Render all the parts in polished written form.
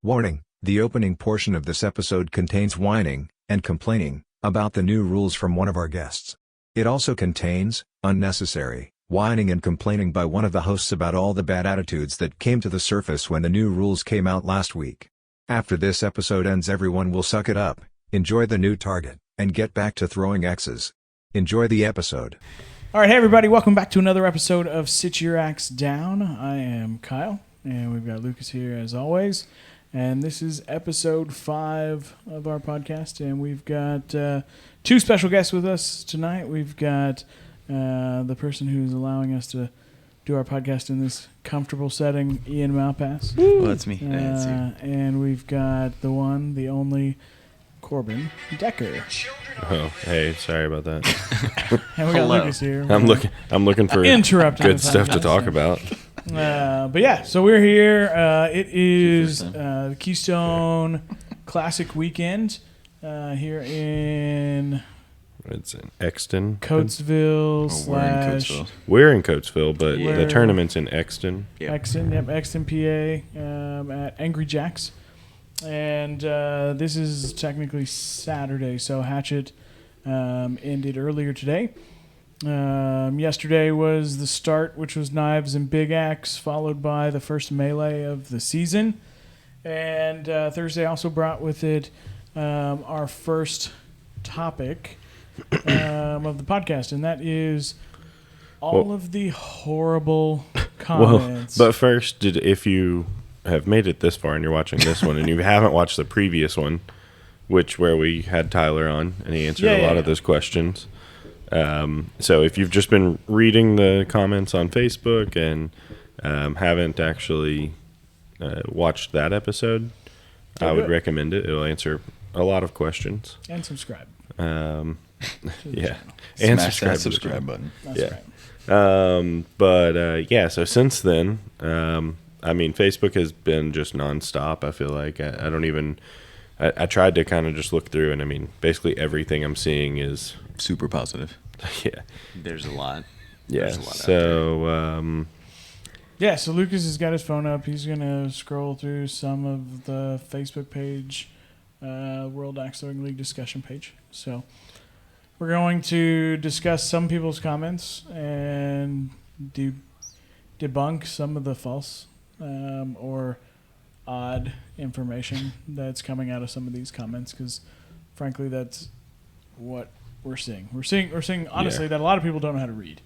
Warning, the opening portion of this episode contains whining and complaining about the new rules from one of our guests. It also contains unnecessary whining and complaining by one of the hosts about all the bad attitudes that came to the surface when the new rules came out last week. After this episode ends, everyone will suck it up, enjoy the new target, and get back to throwing X's. Enjoy the episode. All right, hey everybody, welcome back to another episode of Sit Your Axe Down. I am Kyle, and we've got Lucas here as always. And this is episode 5 of our podcast, and we've got two special guests with us tonight. We've got the person who's allowing us to do our podcast in this comfortable setting, Ian Malpass. Well, that's me. And we've got the one, the only, Corben Decker. Oh, hey, sorry about that. And we got Lucas here. I'm looking for good stuff to talk about. But yeah, so we're here. It is the Keystone Classic weekend here in... It's in Exton. Coatesville We're in Coatesville, but the tournament's in Exton. Yep. Exton, PA, at Angry Jacks. And this is technically Saturday, so Hatchet ended earlier today. Yesterday was the start, which was Knives and Big Axe, followed by the first melee of the season. And Thursday also brought with it our first topic of the podcast, and that is all of the horrible comments. But first, if you have made it this far and you're watching this one and you haven't watched the previous one, where we had Tyler on and he answered a lot of those questions. So if you've just been reading the comments on Facebook and haven't actually watched that episode, I would recommend it. It'll answer a lot, of questions. And subscribe. Yeah. And smash that subscribe button. That's right. So since then, Facebook has been just nonstop. I feel like I tried to kind of just look through, and basically everything I'm seeing is super positive. Yeah. There's a lot. Yeah. There's a lot So, so Lucas has got his phone up. He's going to scroll through some of the Facebook page, World Axe Throwing League discussion page. So we're going to discuss some people's comments and debunk some of the false or odd information that's coming out of some of these comments, because frankly that's what we're seeing. We're seeing honestly that a lot of people don't know how to read.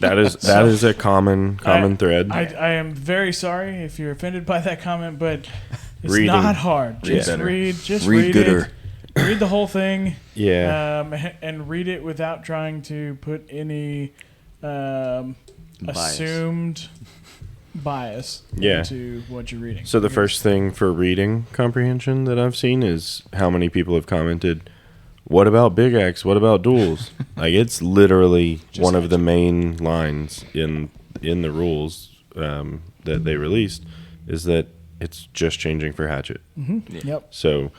that is a common thread. I am very sorry if you're offended by that comment, but it's Reading. not hard. Just read gooder. Read the whole thing. Yeah. And read it without trying to put any assumed bias into what you're reading. So the first thing for reading comprehension that I've seen is how many people have commented, "What about Big Axe? What about duels?" Like, it's literally one of the main lines in the rules that they released is that it's just changing for Hatchet. Mm-hmm. Yeah. Yep. So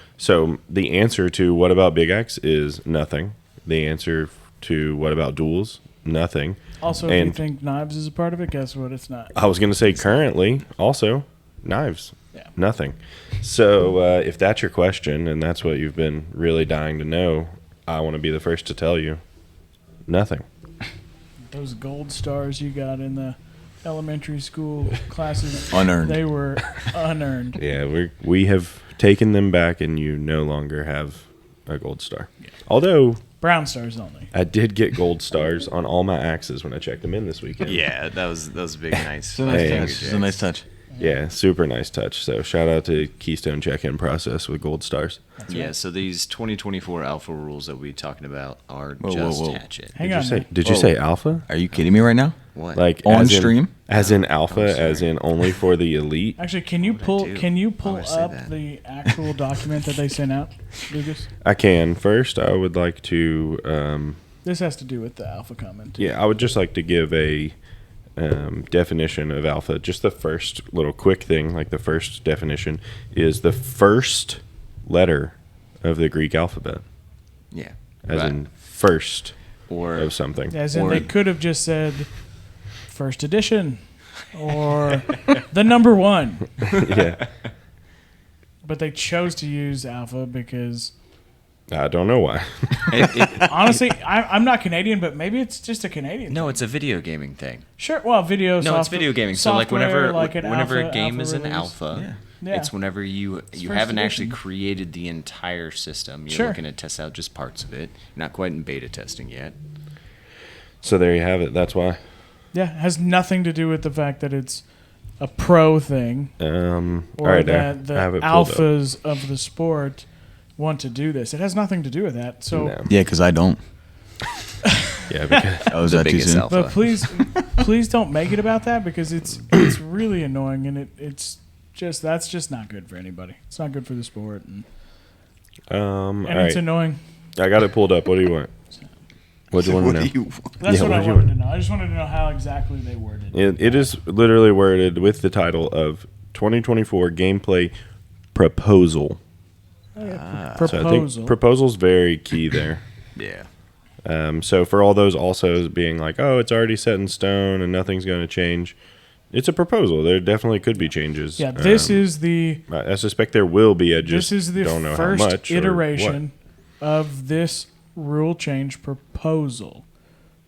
the answer to what about Big Axe is nothing. The answer to what about duels, nothing. Also, if you think Knives is a part of it, guess what? It's not. I was going to say currently, also, Knives. Yeah. Nothing. So if that's your question and that's what you've been really dying to know, I want to be the first to tell you, nothing. Those gold stars you got in the elementary school classes, unearned. They were unearned. Yeah, we have taken them back, and you no longer have a gold star. Yeah. Although brown stars only. I did get gold stars on all my axes when I checked them in this weekend. Yeah, that was a big nice. It's a nice touch. Yeah, super nice touch. So shout out to Keystone check-in process with gold stars. That's right. So these 2024 alpha rules that we're talking about are Hatchet. Did you say alpha? Are you kidding me right now? What? Like on stream? As in alpha, as in only for the elite? Actually, can you pull up the actual document that they sent out, Lucas? I can. First, I would like to... this has to do with the alpha comment. Yeah, I would just like to give a definition of alpha. Just the first little quick thing, like the first definition, is the first letter of the Greek alphabet. Yeah. As in first of something. As in they could have just said first edition or the number one. Yeah. but they chose to use alpha because I don't know why. honestly, I'm not Canadian, but maybe it's just a Canadian No, thing. it's a video gaming thing. Sure. Well, video. No, it's video gaming. So like whenever software, a game is an release. alpha, Yeah. it's whenever you first haven't actually edition. created the entire system. You're Sure. looking to test out just parts of it. You're not quite in beta testing yet. So there you have it. That's why. Yeah, it has nothing to do with the fact that it's a pro thing All or right, there. that the I have it pulled up. alphas of the sport want to do this. It has nothing to do with that. So, No. Yeah, because I don't. Yeah, because Oh, is The that too biggest soon? alpha. but please don't make it about that because it's really annoying and that's just not good for anybody. It's not good for the sport and all it's right. annoying. I got it pulled up. What do you want? What do you want to know? That's Yeah, what I what do you wanted to know. I just wanted to know how exactly they worded it. It is literally worded with the title of 2024 gameplay proposal. So I Proposal. think proposal's very key there. Yeah. So for all those also being like, oh, it's already set in stone and nothing's going to change. It's a proposal. There definitely could be changes. Yeah, this is the I suspect there will be. I just this is the don't know first how much or iteration of this rule change proposal.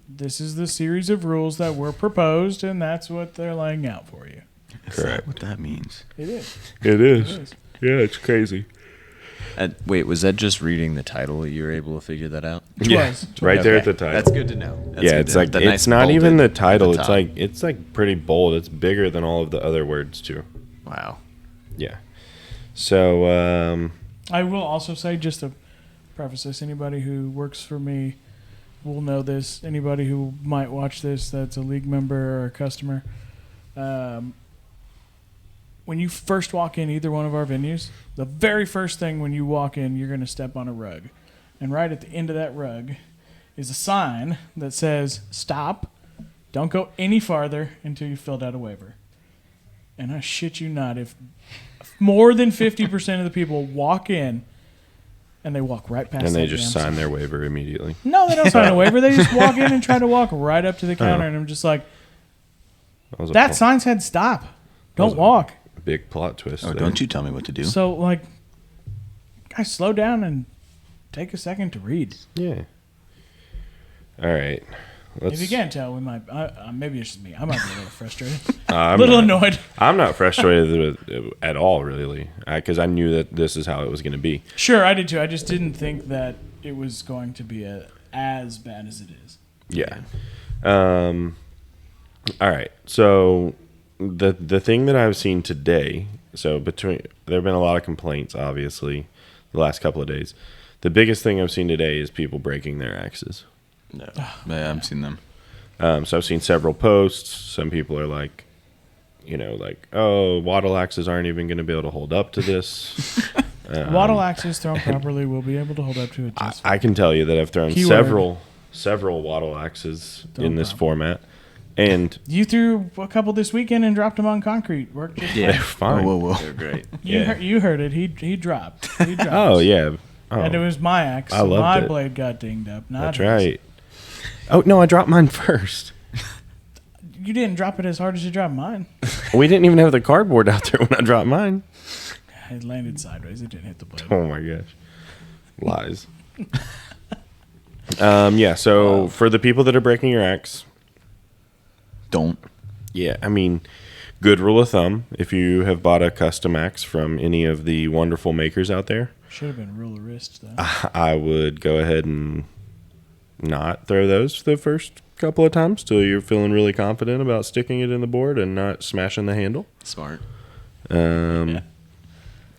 This is the series of rules that were proposed, and that's what they're laying out for you. Is Correct. that what that means? It is. what. It is. It is. Yeah, it's crazy. Wait, was that just reading the title? You were able to figure that out? Yeah, Was. right there at Okay. the title. That's good to know. That's yeah, good it's to know. like The it's nice not even the bolded at title. the top. It's like pretty bold. It's bigger than all of the other words too. Wow. Yeah. So I will also say, just to preface this, anybody who works for me will know this. Anybody who might watch this that's a league member or a customer, when you first walk in either one of our venues, the very first thing when you walk in, you're going to step on a rug. And right at the end of that rug is a sign that says, stop, don't go any farther until you filled out a waiver. And I shit you not, if more than 50% of the people walk in and they walk right past and they that just damn sign sign. their waiver immediately. No, they don't sign a waiver. They just walk in and try to walk right up to the counter. Oh. And I'm just like, Was a that pl- sign said stop. Don't was a- walk. big plot twist. Oh, there. don't you tell me what to do. So, like, guys, slow down and take a second to read. Yeah. All right. If you can't tell, we might. Maybe it's just me. I might be a little frustrated, a I'm little not, annoyed. I'm not frustrated with it at all, really, because I knew that this is how it was going to be. Sure, I did too. I just didn't think that it was going to be as bad as it is. Yeah. All right. So the thing that I've seen today, there have been a lot of complaints, obviously, the last couple of days. The biggest thing I've seen today is people breaking their axes. No. Yeah, I haven't seen them. So I've seen several posts. Some people are like, oh, waddle axes aren't even going to be able to hold up to this. Waddle axes thrown properly will be able to hold up to it. Just I can tell you that I've thrown Keyword. several waddle axes Thrown in this properly. format, and You threw a couple this weekend and dropped them on concrete. Worked just they're fine. fine. Whoa, whoa, They're great. Yeah. You heard it. He dropped. He dropped. Oh yeah. Oh, And it was my axe. I So loved my it. blade got dinged up. Not that's his. right. Oh no, I dropped mine first. You didn't drop it as hard as you dropped mine. We didn't even have the cardboard out there when I dropped mine. It landed sideways. It didn't hit the blade. Oh my gosh. Lies. Yeah, so for the people that are breaking your axe, don't. yeah, I mean, good rule of thumb, if you have bought a custom axe from any of the wonderful makers out there, Should have been rule of wrist though. I would go ahead and not throw those the first couple of times till you're feeling really confident about sticking it in the board and not smashing the handle. Smart.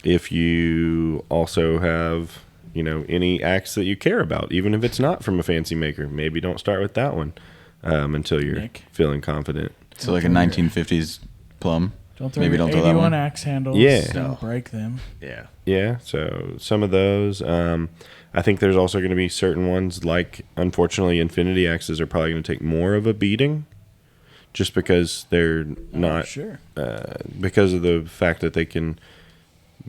If you also have, any axe that you care about, even if it's not from a fancy maker, maybe don't start with that one until you're Nick. feeling confident. So like a 1950s plum. Don't throw Maybe your don't throw that 81 one. axe handles. Yeah. Don't break them. Yeah. Yeah, so some of those. I think there's also going to be certain ones, like, unfortunately, Infinity axes are probably going to take more of a beating just because they're not, Sure. because of the fact that they can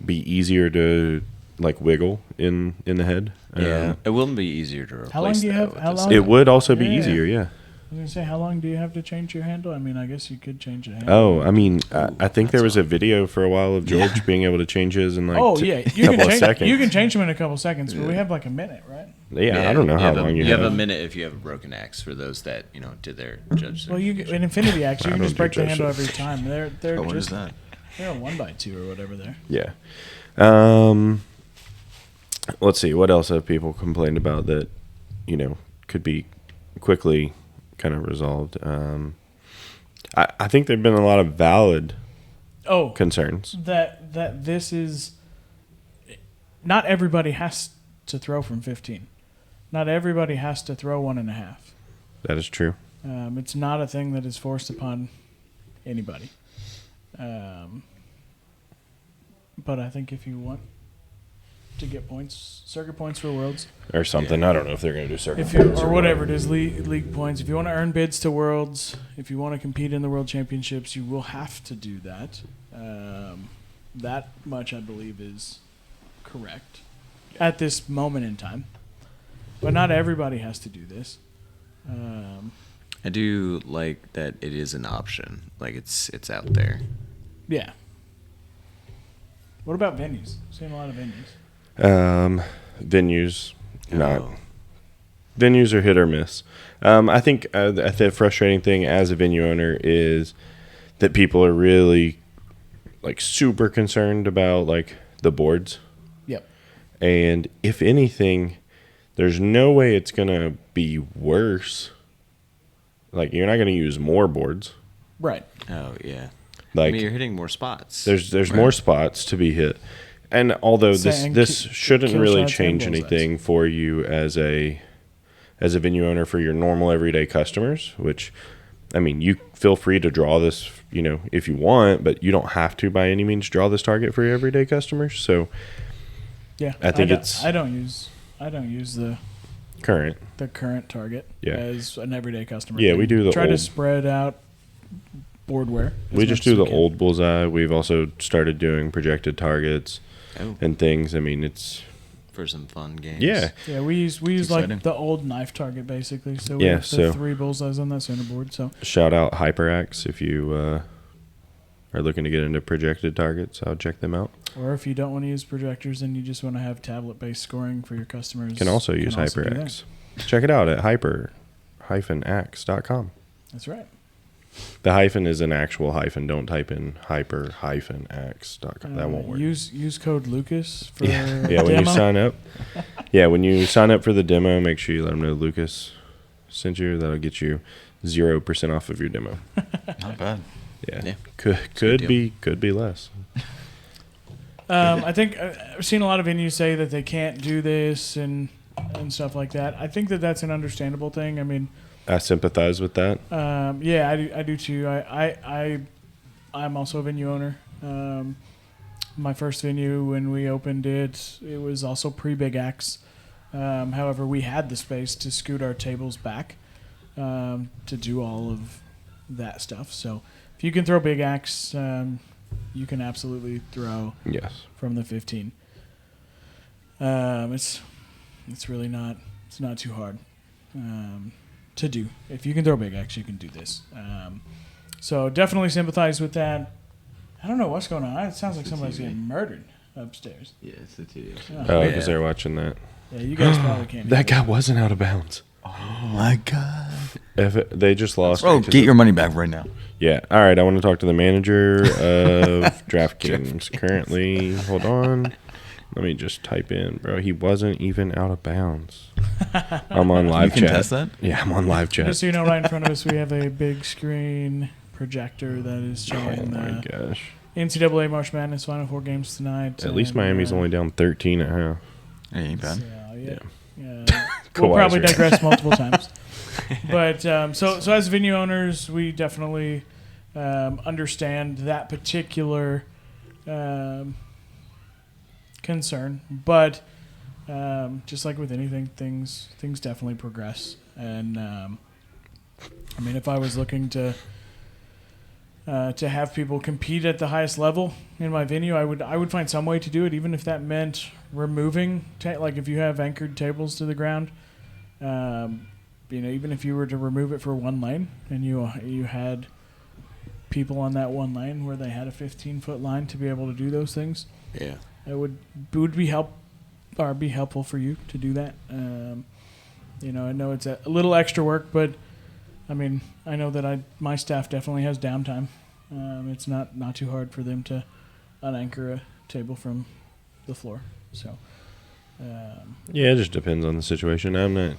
be easier to, like, wiggle in the head. Yeah. It will be easier to replace. How long do you that have- with how this. long- It would also be Yeah. easier, yeah. was going to say, how long do you have to change your handle? I mean, I guess you could change the handle. Oh, I mean, I think there was a video for a while of George being able to change his in like you couple can of change. seconds. You can change them in a couple seconds, but we have like a minute, right? Yeah, I don't know how long you have a minute if you have a broken axe for those that did their judge. Well, in Infinity Axe, you I can don't just break do the handle judges. every time. They're What is just that? they're a 1x2 or whatever there. Yeah. Let's see. What else have people complained about that, could be quickly kind of resolved? I think there've been a lot of valid concerns. That this is not everybody has to throw from 15. Not everybody has to throw 1.5. That is true. It's not a thing that is forced upon anybody. But I think if you want to get points, circuit points for Worlds, Or something. I don't know if they're going to do circuit if you points or whatever it is, league points. If you want to earn bids to Worlds, if you want to compete in the World Championships, you will have to do that. That much, I believe, is correct at this moment in time. But not everybody has to do this. I do like that it is an option. Like it's out there. Yeah. What about venues? I've seen a lot of venues. Venues, not. Oh. Venues are hit or miss. I think the frustrating thing as a venue owner is that people are really like super concerned about like the boards. Yep. And if anything, there's no way it's going to be worse. Like, you're not going to use more boards. Right. Oh yeah. Like, you're hitting more spots. there's Right. more spots to be hit. And although Saying this shouldn't kill really shots change and bullseyes. anything for you as a venue owner for your normal everyday customers, which, I mean, you feel free to draw this, if you want, but you don't have to by any means draw this target for your everyday customers. So Yeah. I think I don't use the current. current target Yeah. as an everyday customer. Yeah, we do the try to old- spread out boardware. as We just much do as the can. old bullseye. We've also started doing projected targets Oh, and things. I mean, it's for some fun games. yeah. Yeah, we use exciting. like the old knife target basically. So we Yeah, have the so- 3 bullseyes on that center board. So Shout out HyperX if you are looking to get into projected targets. I'll check them out. or if you don't want to use projectors and you just want to have tablet-based scoring for your customers, You can also use do that. HyperX. Check it out at hyper-ax.com. That's right. The hyphen is an actual hyphen. Don't type in hyper-ax.com. That won't work. Use code Lucas for Yeah, a when you demo. sign up. Yeah, when you sign up for the demo, make sure you let them know Lucas sent you. That'll get you 0% off of your demo. Not bad. Yeah, Yeah. could deal. be less. I think I've seen a lot of venues say that they can't do this and stuff like that. I think that that's an understandable thing. I mean, I sympathize with that. yeah, I do too. I'm also a venue owner. My first venue when we opened it was also pre-Big Axe. However, we had the space to scoot our tables back to do all of that stuff. So if you can throw Big Axe, you can absolutely throw Yes. from the 15. It's really not too hard to do. If you can throw Big Axe, you can do this. So definitely sympathize with that. I don't know what's going on. It sounds like somebody's getting murdered upstairs. Yeah, it's the TV. Oh, Yeah. because they're watching that. Yeah, you guys probably can't. That guy wasn't out of bounds. Oh my god. They just lost. Oh, because get of- your money back right now. Yeah. All right. I want to talk to the manager of DraftKings. Currently, hold on. Let me just type in, bro. He wasn't even out of bounds. I'm on live You can chat. test that? Yeah, I'm on live Just chat. so you know, right in front of us, we have a big screen projector that is Oh showing my the gosh. NCAA March Madness Final Four games tonight. At least and, Miami's only down 13 at half. Hey, ain't bad. So, yeah. Cool We'll probably eyes, right? digress multiple times. But so as venue owners, we definitely understand that particular concern. But just like with anything, things definitely progress. And I mean, if I was looking to have people compete at the highest level in my venue, I would find some way to do it, even if that meant removing like if you have anchored tables to the ground, even if you were to remove it for one lane and you had people on that one lane where they had a 15-foot line to be able to do those things, Yeah. it would be helpful for you to do that. I know it's a little extra work, but I mean, I know that my staff definitely has downtime. It's not too hard for them to unanchor a table from the floor. So, Yeah, it just depends on the situation. I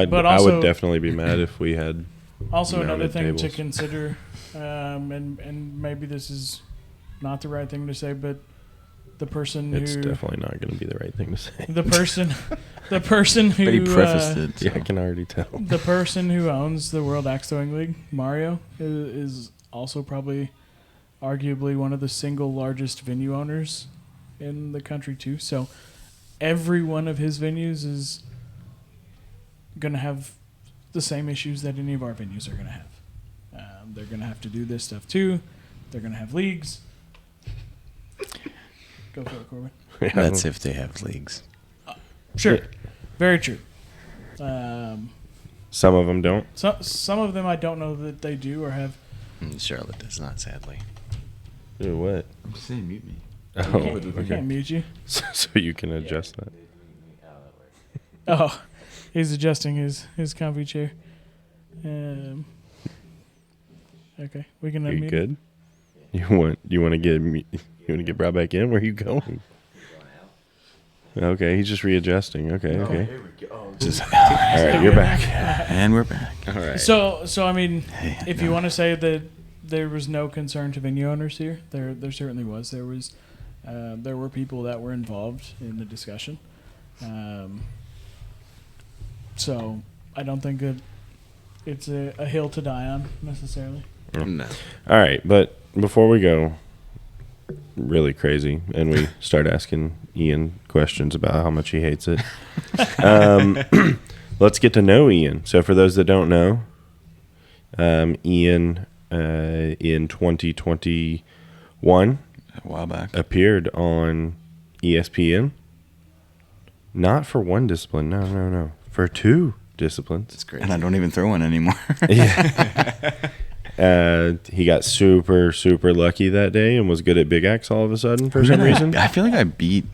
also- would definitely be mad if we had. also another mounted thing to tables. consider, and maybe this is not the right thing to say, but the person It's who definitely not going to be the right thing to say. the person who But he prefaced it. Yeah, so. I can already tell. the person who owns the World Axe Throwing League, Mario, is also probably arguably one of the single largest venue owners in the country too. So every one of his venues is going to have the same issues that any of our venues are going to have. They're going to have to do this stuff too. They're going to have leagues. Go for it, Corben. Yeah, That's if they have leagues. Sure. Yeah. Very true. some of them don't. Some of them I don't know that they do or have. Charlotte does not, sadly. Do what? I'm just saying, mute me. Oh, I can't okay. mute you. So you can adjust that. Oh, he's adjusting his comfy chair. Okay, we can Are you unmute. good? You want to get brought back in? Where are you going? Okay, he's just readjusting. Okay. Just, All right, you're back. and we're back. All right. So I mean, Hey, if you want to say that there was no concern to venue owners here, there certainly was. There were people that were involved in the discussion. So I don't think that it's a hill to die on necessarily. No. All right, but before we go really crazy and we start asking Ian questions about how much he hates it, let's get to know Ian. So for those that don't know, Ian in 2021 A while back. appeared on ESPN, not for one discipline, no, for two disciplines. It's great. And I don't even throw one anymore. Yeah. He got super, super lucky that day and was good at big axe all of a sudden for some reason. I feel like I beat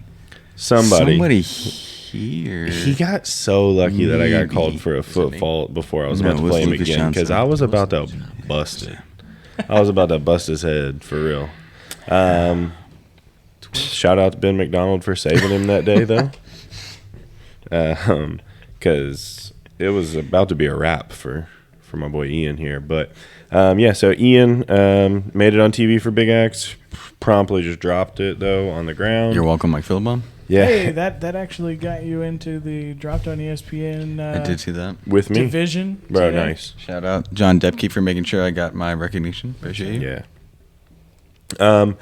Somebody here. He got so lucky that I got Maybe. called for a Was it foot me? fault before I was No, about it to was play him Lucas again because Johnson. I was about to bust it. I was about to bust his head for real. Shout out to Ben McDonald for saving him that day though, because it was about to be a wrap for my boy Ian here. But so Ian made it on TV for Big Axe. Promptly just dropped it though on the ground. You're welcome, Mike Philbom. Yeah, Hey, that actually got you into the dropped on ESPN I did see that. with me, division. bro. today. Nice. Shout out John Depke for making sure I got my recognition. Appreciate you. Yeah.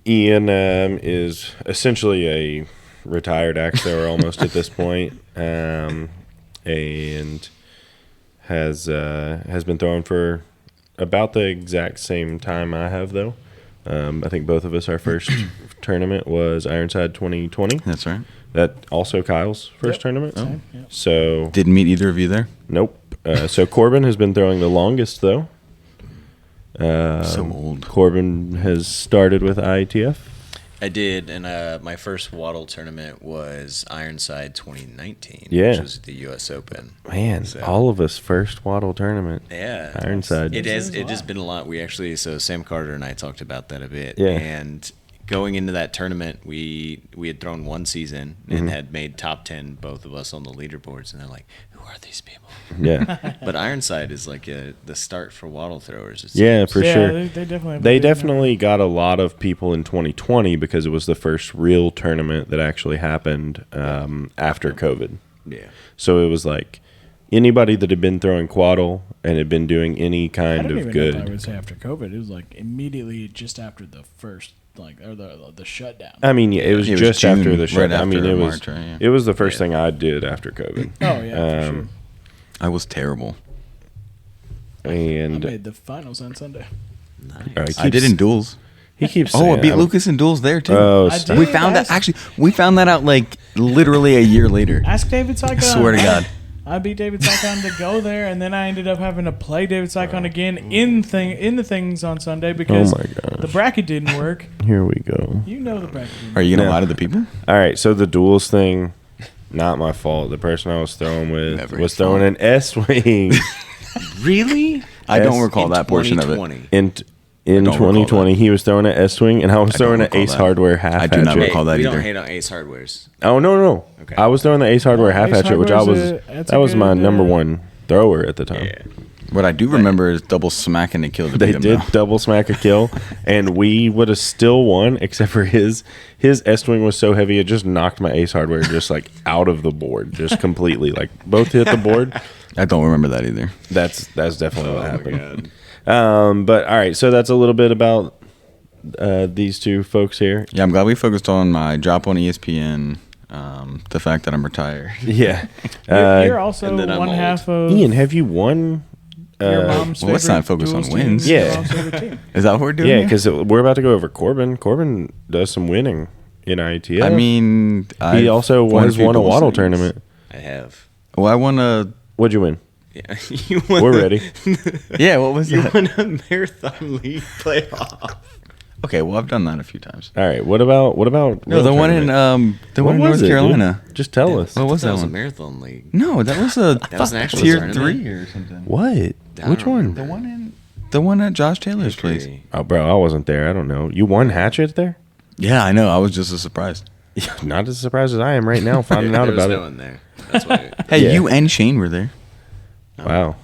Ian is essentially a retired axe thrower almost at this point, and has been throwing for about the exact same time I have though. I think both of us, our first tournament was Ironside 2020. That's right. That also Kyle's first Yep. tournament. Same, yeah. So Didn't meet either of you there. nope. So Corben has been throwing the longest though. So old. Corben has started with IATF. I did, and my first Waddle tournament was Ironside 2019, Yeah. which was the U.S. Open. Man, So- all of us first Waddle tournament. Yeah, Ironside. It has It just been a lot. We actually, so Sam Carter and I talked about that a bit. Yeah. And going into that tournament, we had thrown one season and had made top 10, both of us on the leaderboards, and they're like, "Who are these people?" Yeah, But Ironside is like the start for Waddle throwers. it yeah, seems. for Yeah, sure. They definitely. Have a They big definitely got a lot of people in 2020 because it was the first real tournament that actually happened after COVID. Yeah. So it was like anybody that had been throwing quaddle and had been doing any I kind don't of even know if I good. would say after COVID. It was like immediately just after the first, or the shutdown. I mean, yeah, it was It was just June, after the right show. I mean, after it was March, right? Yeah. it was the first Yeah. thing I did after COVID. Oh yeah, for sure. I was terrible. I And made the finals on Sunday. Nice. I did in duels. he keeps Oh, saying, I beat Lucas in duels there too. Oh, I stop. We did. found Ask- that we found that out like literally a year later. Ask David Saigon. I swear to God. I beat David Sycon to go there, and then I ended up having to play David Sycon again in the things on Sunday because Oh my gosh. the bracket didn't work. Here we go. You know the bracket didn't Are you gonna No. lie to the people? All right, so the duels thing, not my fault. The person I was throwing with Never was his throwing fault. an S-wing. Really? I don't Yes. recall that portion of it. 2020. In don't recall 2020, he was throwing an S-wing, and I was I throwing don't an recall Ace that. Hardware half I do not hatchet. recall that we either. don't hate on Ace Hardwares. Oh no. Okay. I was throwing the Ace Hardware half Ace hatchet, which I Hardware's was that's that a was my good, number one thrower at the time. Yeah. What I do remember is double smacking to kill to They beat him, did though. double smack a kill, and we would have still won, except for his S-wing was so heavy it just knocked my Ace Hardware just like out of the board, just completely. Like both hit the board. I don't remember that either. That's definitely what Oh my happened. God. But all right, so that's a little bit about these two folks here. Yeah, I'm glad we focused on my drop on ESPN, the fact that I'm retired. Yeah. You're also and then I'm one old. half of Ian, have you won? your mom's well, let's favorite not focus on duels wins. team, Yeah. your mom's favorite team. Is that what we're doing? Yeah, here? because we're about to go over Corben. Corben does some winning in IETF. I mean, he I've also won a has few won a dual Waddle series. tournament. I have. Well, I won a. What'd you win? Yeah. You won We're ready. Yeah, what was You that? won a marathon league playoff. Okay, well, I've done that a few times. All right. What about No, the one in What one in was North it, dude? Carolina. Just tell us. What was That that was a one? marathon league. No, that was a That was an actual tier tournament? 3 or something. What? I Which don't one? remember. The one at Josh Taylor's place. Hickory. Oh, bro, I wasn't there. I don't know. You won Hatchet there? Yeah, I know. I was just as surprised. Not as surprised as I am right now finding out There was about no it. one there. That's why. Hey, Yeah. you and Shane were there. Wow.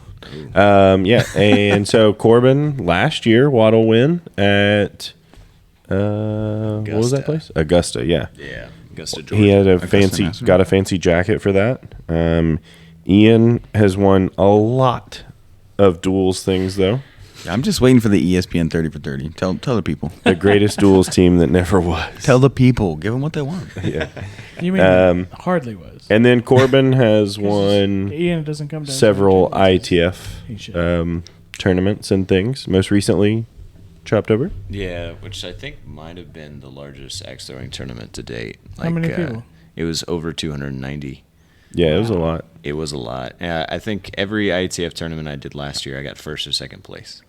Yeah, and so Corben last year Waddle win at what was that Augusta. place? Augusta. Yeah. Yeah. Augusta, Georgia. He had a Augusta National. got a fancy jacket for that. Ian has won a lot of duels things though. Yeah, I'm just waiting for the E ESPN 30 for 30. Tell the people. The greatest duels team that never was. Tell the people. Give them what they want. Yeah. You mean hardly was. And then Corben has won Ian doesn't come to several He should. IETF tournaments and things. Most recently, Chopped Over. Yeah, which I think might have been the largest axe throwing tournament to date. How many people? It was over 290. Yeah, it was a lot. It was a lot. I think every ITF tournament I did last year, I got first or second place.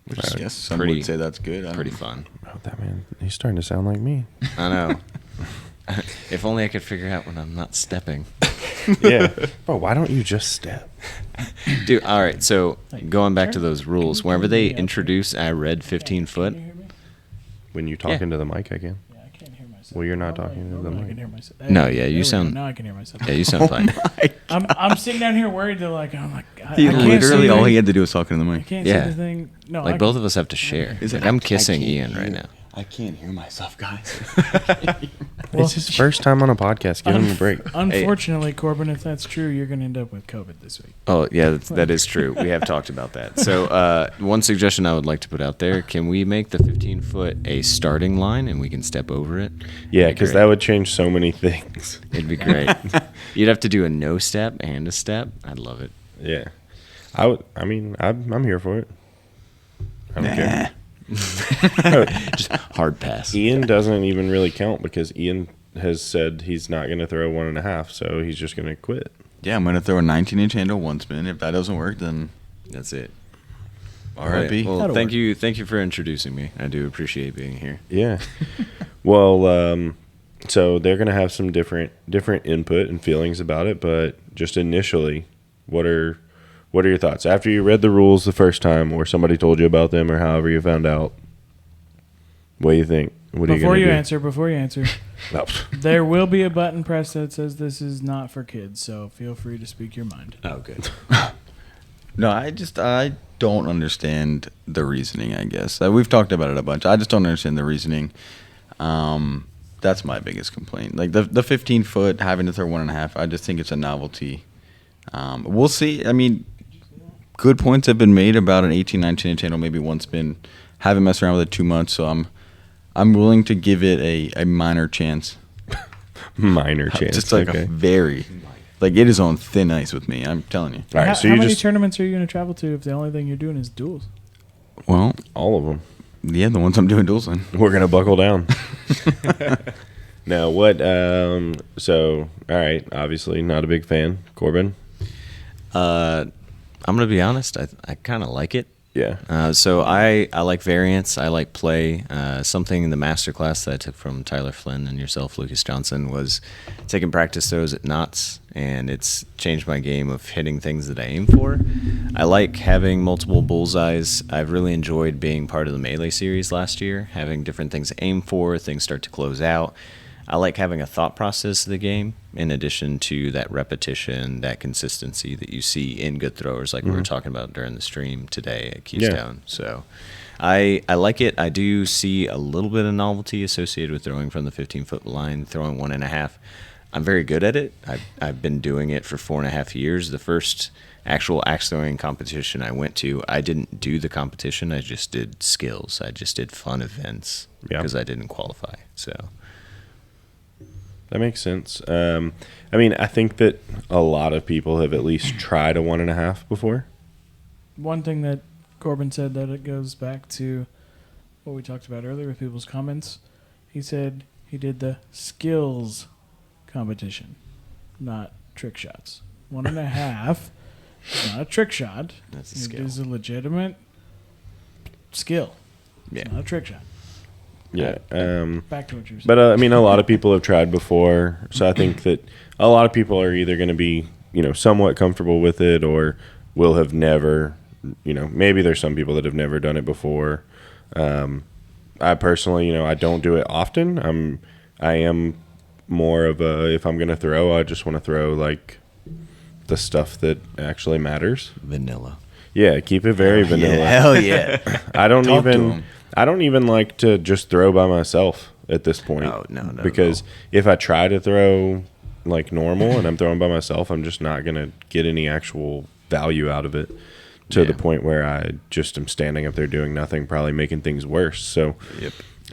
Which is Yes, some pretty, would say that's good. I don't pretty know. fun. Oh, that man, he's starting to sound like me. I know. If only I could figure out when I'm not stepping. Yeah. Bro, why don't you just step? Dude, all right. So going back to Turn- those rules, can you whenever turn they me up? introduce I read 15 foot, Can you hear me? When you talk Yeah. into the mic again. Yeah, I can't hear myself. Well, you're not Oh, talking wait, into the I mic. can hear myself. No, yeah, There you we go. sound- Now I can hear myself. yeah, you sound fine. I'm sitting down here worried that I He can't literally see all the- he had to do was talk into the I mic. can't Yeah. see the thing. No, Like I both can- of us have to share. He's Like like, I'm I kissing can't Ian hear. right now. I can't hear myself, guys. Well, It's his first time on a podcast. Give him a break. Unfortunately, Corbin, if that's true, you're going to end up with COVID this week. Oh yeah, that is true. We have talked about that. So one suggestion I would like to put out there: can we make the 15 foot a starting line and we can step over it? Yeah, It'd be because great. that would change so many things. It'd be great. You'd have to do a no step and a step. I'd love it. Yeah. I'm here for it. I don't care. Just hard pass. Ian doesn't even really count because Ian has said he's not going to throw 1.5, so he's just going to quit. Yeah, I'm going to throw a 19-inch handle one spin. If that doesn't work, then That's it. R.I.P. Well, That'll thank work. you. Thank you for introducing me. I do appreciate being here. Yeah. Well, so they're going to have some different input and feelings about it, but just initially, what are your thoughts after you read the rules the first time, or somebody told you about them, or however you found out? What do you think? What are Before you you going answer, to do? there will be a button pressed that says this is not for kids, so feel free to speak your mind. Oh, good. No, I don't understand the reasoning, I guess. We've talked about it a bunch. I just don't understand the reasoning. That's my biggest complaint. Like the 15-foot, having to throw 1.5, I just think it's a novelty. We'll see. I mean, good points have been made about an 18, 19-inch handle, maybe one spin. Haven't messed around with it too much, so I'm willing to give it a minor chance. Minor chance. Just like okay. a very, like it is on thin ice with me, I'm telling you. All right, how so how you many just tournaments are you going to travel to if the only thing you're doing is duels? Well, all of them. yeah, the ones I'm doing duels in. We're gonna buckle down. Now, what? So, all right. Obviously, not a big fan, Corben. I'm gonna be honest. I kind of like it. Yeah. So I like variance. I like play. Something in the master class that I took from Tyler Flynn and yourself, Lucas Johnson, was taking practice throws at knots, and it's changed my game of hitting things that I aim for. I like having multiple bullseyes. I've really enjoyed being part of the Melee series last year, having different things to aim for, things start to close out. I like having a thought process of the game in addition to that repetition, that consistency that you see in good throwers like we were talking about during the stream today at Keystone. So I like it. I do see a little bit of novelty associated with throwing from the 15-foot line, throwing 1.5. I'm very good at it. I've been doing it for 4.5 years. The first actual axe throwing competition I went to, I didn't do the competition. I just did skills. I just did fun events because I didn't qualify. So that makes sense. I mean, I think that a lot of people have at least tried a 1.5 before. One thing that Corben said that it goes back to what we talked about earlier with people's comments. He said he did the skills competition, not trick shots. 1.5 is not a trick shot. That's a skill. It is a legitimate skill. Yeah. It's not a trick shot. Yeah. Back to what you were saying. But I mean, a lot of people have tried before, so I think that a lot of people are either going to be, somewhat comfortable with it, or will have never. Maybe there's some people that have never done it before. I personally, I don't do it often. I am more of a, if I'm going to throw, I just want to throw like the stuff that actually matters. Vanilla. Yeah, keep it very vanilla. Yeah, hell yeah. I don't Talk to even. 'em. I don't even like to just throw by myself at this point. Oh, no, Because if I try to throw like normal and I'm throwing by myself, I'm just not going to get any actual value out of it to the point where I just am standing up there doing nothing, probably making things worse. So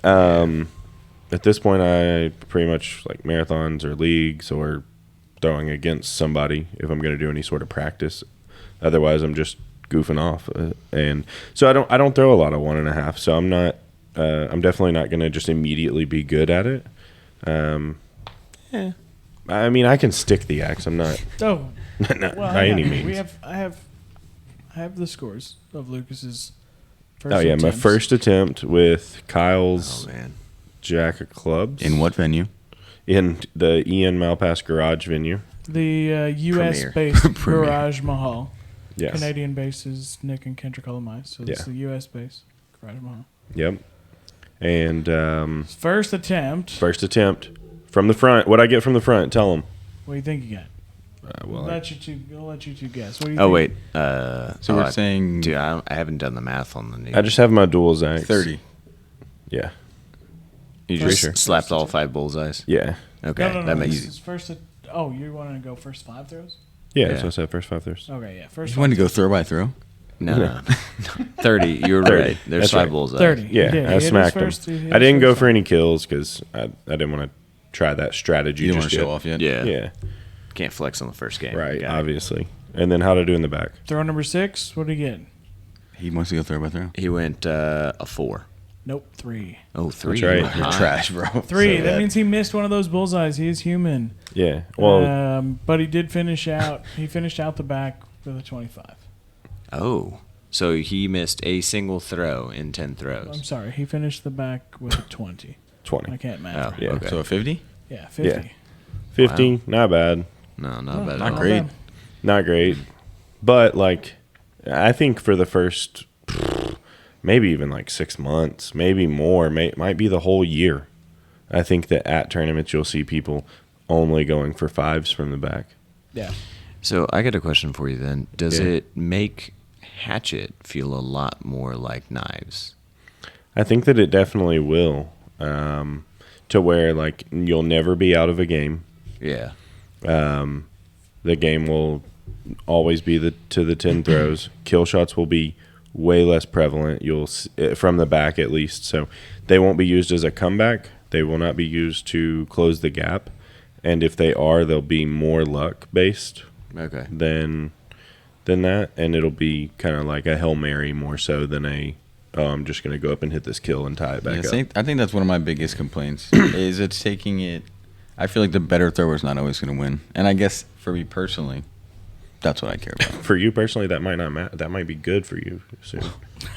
at this point, I pretty much like marathons or leagues or throwing against somebody if I'm going to do any sort of practice. Otherwise, I'm just goofing off, and so I don't throw a lot of 1.5. So I'm not. I'm definitely not going to just immediately be good at it. I mean, I can stick the axe. I'm not. Oh, not well, by any means. I have the scores of Lucas's first My attempts. first attempt with Kyle's Oh, man. Jack of Clubs In what venue? in the Ian Malpass Garage venue. The U.S. Premier. based Premier. Garage Mahal. Yes. Canadian base is Nick and Kendrick Olamai, so this Yeah. is the U.S. base Garage Mahal. Yep. And First attempt. first attempt from the front. What I get from the front? Tell them. What do you think you got? Well, I'll let you two guess. What do you Oh, think? wait. So we're saying Dude, I haven't done the math on the new. I just have my dual Zacks. 30. Yeah. You Pretty just sure. slapped all 5 bullseyes? Yeah. Okay. No. That This makes is first. Oh, you wanted to go first 5 throws? Yeah. Yeah. So I said first 5 throws. Okay, yeah. First You want to five go throw by throw? No. 30. You were 30. right. There's That's 5 right. bullseyes. 30. Yeah. He did. I He hit his smacked first- he him. hit I his didn't go first for one. any kills because I didn't want to try that strategy. You don't just want to show yet. off yet? Yeah. Yeah. Can't flex on the first game. Right. Got it. Obviously. And then how to do in the back. Throw number 6. What do you get? He wants to go throw by throw. He went a 4. Nope, 3. Oh, 3. right. You were You're high. trash, bro. 3. So that bad. means he missed one of those bullseyes. He is human. Yeah. Well. But he did finish out. He finished out the back with a 25. Oh. So he missed a single throw in 10 I'm throws. sorry. He finished the back with a 20. 20. I can't math. Oh, Yeah. okay. So a 50? Yeah, 50. Yeah. 50. Not bad. No, not bad. not at all. great. bad. Not great. But like, I think for the first, maybe even like 6 months, maybe more, might be the whole year. I think that at tournaments you'll see people only going for 5s from the back. Yeah. So I got a question for you then. Does Yeah. it make hatchet feel a lot more like knives? I think that it definitely will, to where like you'll never be out of a game. Yeah. The game will always be to the 10 throws. Kill shots will be way less prevalent. From the back at least, so they won't be used as a comeback. They will not be used to close the gap, and if they are, they'll be more luck based Okay. than that, and it'll be kind of like a Hail Mary more so than I'm just going to go up and hit this kill and tie it back up. I think that's one of my biggest complaints is it's taking it. I feel like the better thrower is not always going to win, and I guess for me personally, That's what I care about. For you personally, that might not that might be good for you soon.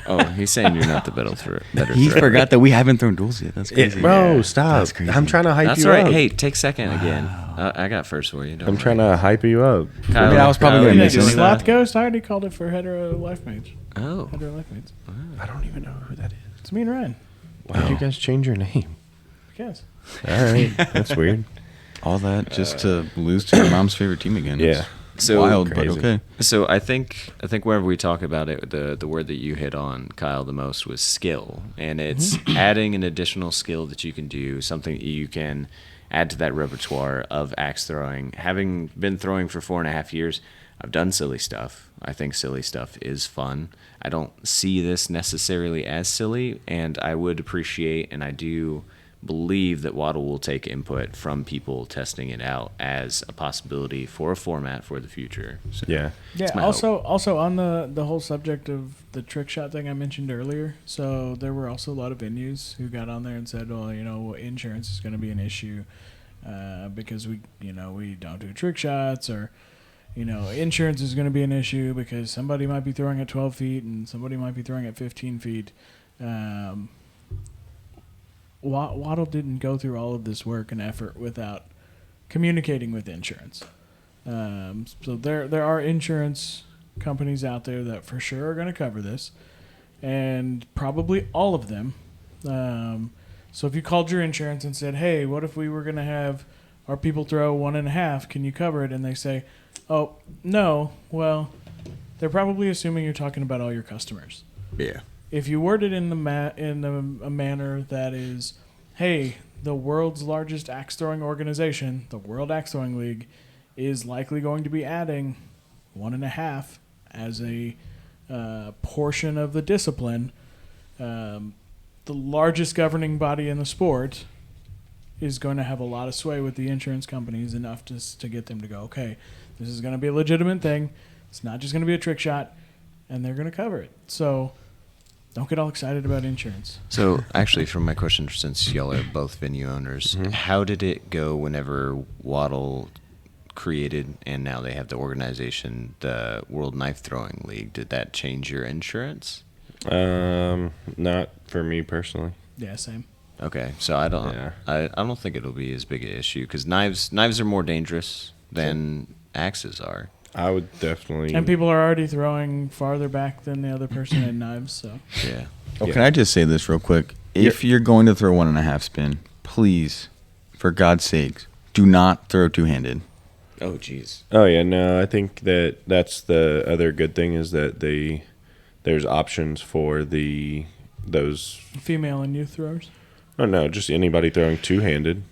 Oh, he's saying you're not the better thrower. He forgot that we haven't thrown duels yet. That's crazy. Bro, stop. That's crazy. I'm trying to hype That's you right. up. Hey, take second again. I got first for you. Don't I'm worry. trying to hype you up. Kyle, I was probably Kyle, gonna you miss doing it. Sloth that? Ghost, I already called it for hetero life mates. Oh. Hetero life mates. I don't even know who that is. It's me and Ryan. Why did you guys change your name? Because All right, that's weird. All that just to lose to your mom's favorite team again. Yeah. So Wild, crazy. but okay. So I think whenever we talk about it, the word that you hit on, Kyle, the most was skill, and it's adding an additional skill that you can do, something that you can add to that repertoire of axe throwing. Having been throwing for 4.5 years, I've done silly stuff. I think silly stuff is fun. I don't see this necessarily as silly, and I would appreciate, and I do believe that Waddle will take input from people testing it out as a possibility for a format for the future. So Yeah. yeah. my Also on the whole subject of the trick shot thing I mentioned earlier. So there were also a lot of venues who got on there and said, well, insurance is going to be an issue because we don't do trick shots, or insurance is going to be an issue because somebody might be throwing at 12 feet and somebody might be throwing at 15 feet. Waddle didn't go through all of this work and effort without communicating with insurance. So there are insurance companies out there that for sure are going to cover this, and probably all of them. So if you called your insurance and said, hey, what if we were going to have our people throw 1.5, can you cover it? And they say, oh, no, well, they're probably assuming you're talking about all your customers. yeah. If you word it in a manner that is, hey, the world's largest axe throwing organization, the World Axe Throwing League, is likely going to be adding 1.5 as a portion of the discipline. The largest governing body in the sport is going to have a lot of sway with the insurance companies, enough to get them to go, okay, this is going to be a legitimate thing. It's not just going to be a trick shot, and they're going to cover it. So don't get all excited about insurance. So actually, from my question, since y'all are both venue owners, how did it go whenever Waddle created, and now they have the organization, the World Knife Throwing League? Did that change your insurance? Not for me personally. Yeah, same. Okay, so I don't. Yeah. I don't think it'll be as big an issue because knives are more dangerous than axes are. I would definitely. And people are already throwing farther back than the other person in knives, so. Yeah. Oh, can I just say this real quick? If you're going to throw 1.5 spin, please, for God's sakes, do not throw two-handed. Oh, jeez. Oh yeah, no. I think that's the other good thing is that there's options for those. Female and youth throwers. Oh no, just anybody throwing two-handed.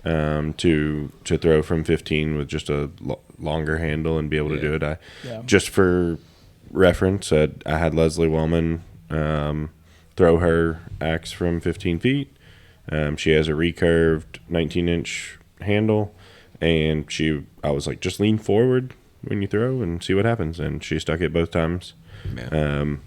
To throw from 15 with just a longer handle and be able to do it. Just for reference, I had Leslie Wellman throw her axe from 15 feet. She has a recurved 19-inch handle, and I was like, just lean forward when you throw and see what happens. And she stuck it both times. Yeah.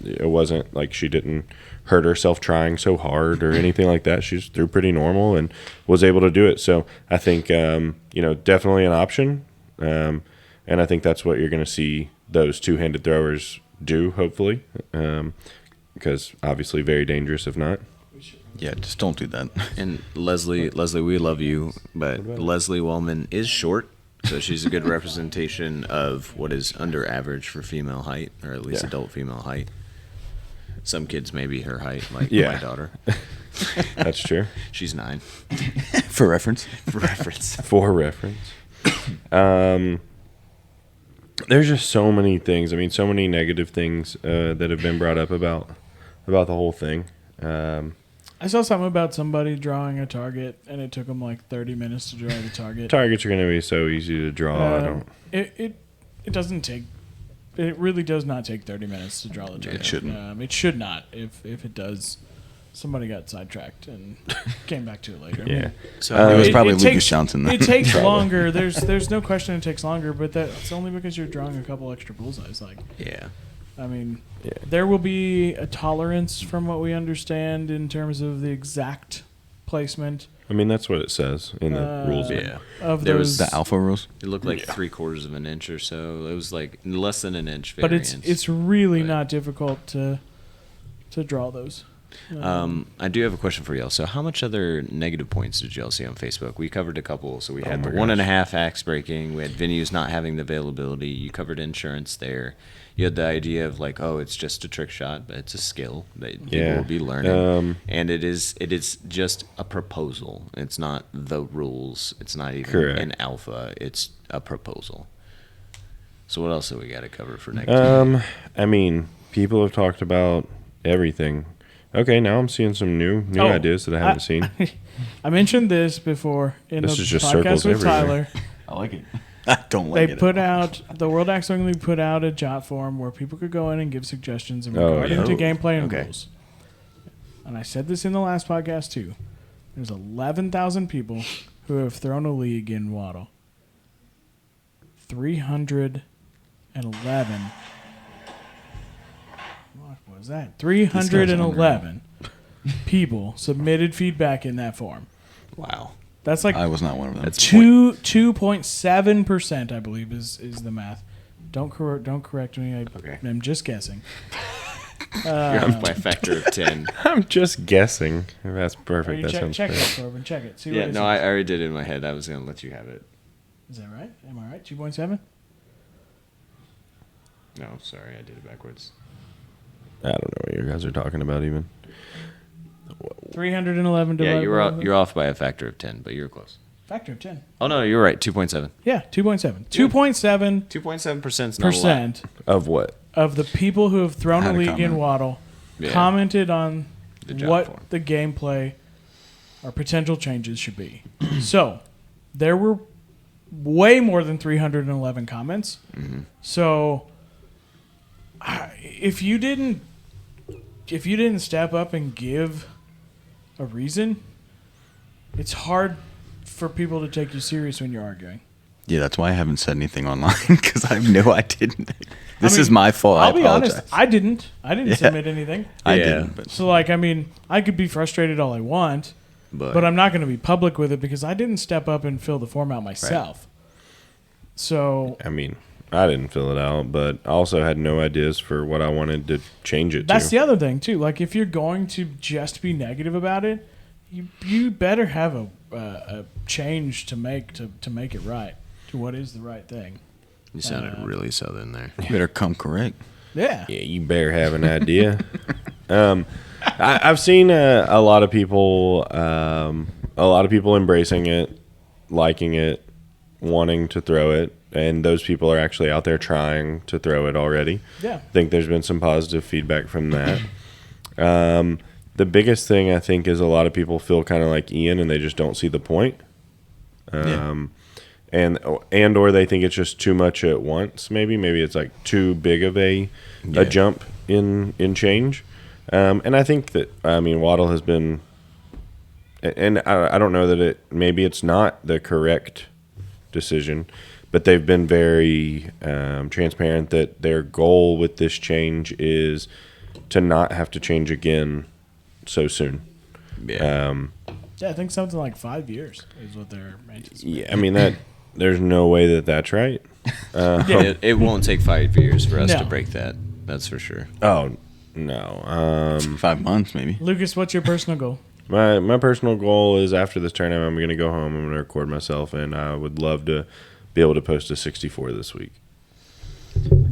It wasn't like she didn't hurt herself trying so hard or anything like that. She just threw pretty normal and was able to do it. So I think, definitely an option. And I think that's what you're going to see those two-handed throwers do, hopefully, because obviously very dangerous if not. Yeah, just don't do that. And Leslie, we love you, but Leslie Wellman is short, so she's a good representation of what is under average for female height, or at least adult female height. Some kids may be her height, like my daughter. That's true. She's 9. For reference. For reference. For reference. There's just so many things. I mean, so many negative things that have been brought up about the whole thing. I saw something about somebody drawing a target, and it took them like 30 minutes to draw the target. Targets are going to be so easy to draw. I don't. It doesn't take. It really does not take 30 minutes to draw the target. It shouldn't. It should not. If it does, somebody got sidetracked and came back to it later. Yeah. So It was probably it Lucas takes- Johnson. It takes longer. There's no question it takes longer, but that's only because you're drawing a couple extra bullseyes. Like, yeah. I mean, Yeah. there will be a tolerance from what we understand in terms of the exact placement. I mean, that's what it says in the rules. Yeah. Of There those, was The alpha rules. It looked like 3/4 of an inch or so. It was like less than an inch but variance. it's really but- not difficult to draw those. I do have a question for y'all. So, how much other negative points did y'all see on Facebook? We covered a couple. So, we had my the 1.5 axe breaking. We had venues not having the availability. You covered insurance there. You had the idea of like, oh, it's just a trick shot, but it's a skill that people will be learning. And it is just a proposal. It's not the rules. It's not even Correct. an alpha. It's a proposal. So, what else do we got to cover for next time? I mean, people have talked about everything. Okay, now I'm seeing some new ideas that I haven't seen. I mentioned this before in This the is just podcast circles with everywhere. Tyler. I like it. I don't They like it. put out the World Axe Throwing League put out a jot form where people could go in and give suggestions in Oh, regarding yeah. to gameplay and Okay. rules. And I said this in the last podcast too. There's 11,000 people who have thrown a league in Waddle. 311. What was that? 311 people submitted feedback in that form. Wow. That's like I was not one of them. That's 2.7%, I believe, is the math. Don't correct me. Okay. I'm just guessing. You're off by a factor of 10. I'm just guessing. That's Are perfect. you That check sounds it, great. Corbin. Check it. See Yeah, what it no, is. I already did it in my head. I was going to let you have it. Is that right? Am I right? 2.7? No, sorry, I did it backwards. I don't know what you guys are talking about even. 311 divided Yeah, by you're off by a factor of 10, but you're close. factor of 10. Oh, no, you're right. 2.7. Yeah, 2.7. 2.7% 2.7% is not a lot. Of what? of the people who have thrown a Had a league in comment. Waddle Yeah. commented on The job what form. the gameplay or potential changes should be. So, there were way more than 311 comments. So, if you didn't step up and give a reason, it's hard for people to take you serious when you're arguing. Yeah, that's why I haven't said anything online because I know I didn't. This I mean, is my fault. I'll I be apologize. honest, I didn't Yeah. submit anything. I Yeah. didn't. But So, like, I mean, I could be frustrated all I want, but I'm not going to be public with it because I didn't step up and fill the form out myself. So I mean, I didn't fill it out, but I also had no ideas for what I wanted to change it that's to. the other thing too. Like, if you're going to just be negative about it, you better have a change to make to make it right, to what is the right thing. You sounded really southern there. you better come correct. Yeah. Yeah, you better have an idea. I've seen a lot of people embracing it, liking it, wanting to throw it, and those people are actually out there trying to throw it already. Yeah. I think there's been some positive feedback from that. The biggest thing I think is a lot of people feel kind of like Ian, and they just don't see the point. And or they think it's just too much at once. Maybe it's like too big of a jump in change. And I think that Waddle has been, and I don't know that maybe it's not the correct decision, but they've been very transparent that their goal with this change is to not have to change again so soon. Yeah. Yeah, I think something like 5 years is what they're anticipating. Yeah, I mean that. There's no way that that's right. It won't take 5 years for us No. to break that. That's for sure. Oh no. 5 months, maybe. Lucas, what's your personal goal? My personal goal is after this tournament, I'm going to go home. I'm going to record myself, and I would love to be able to post a 64 this week.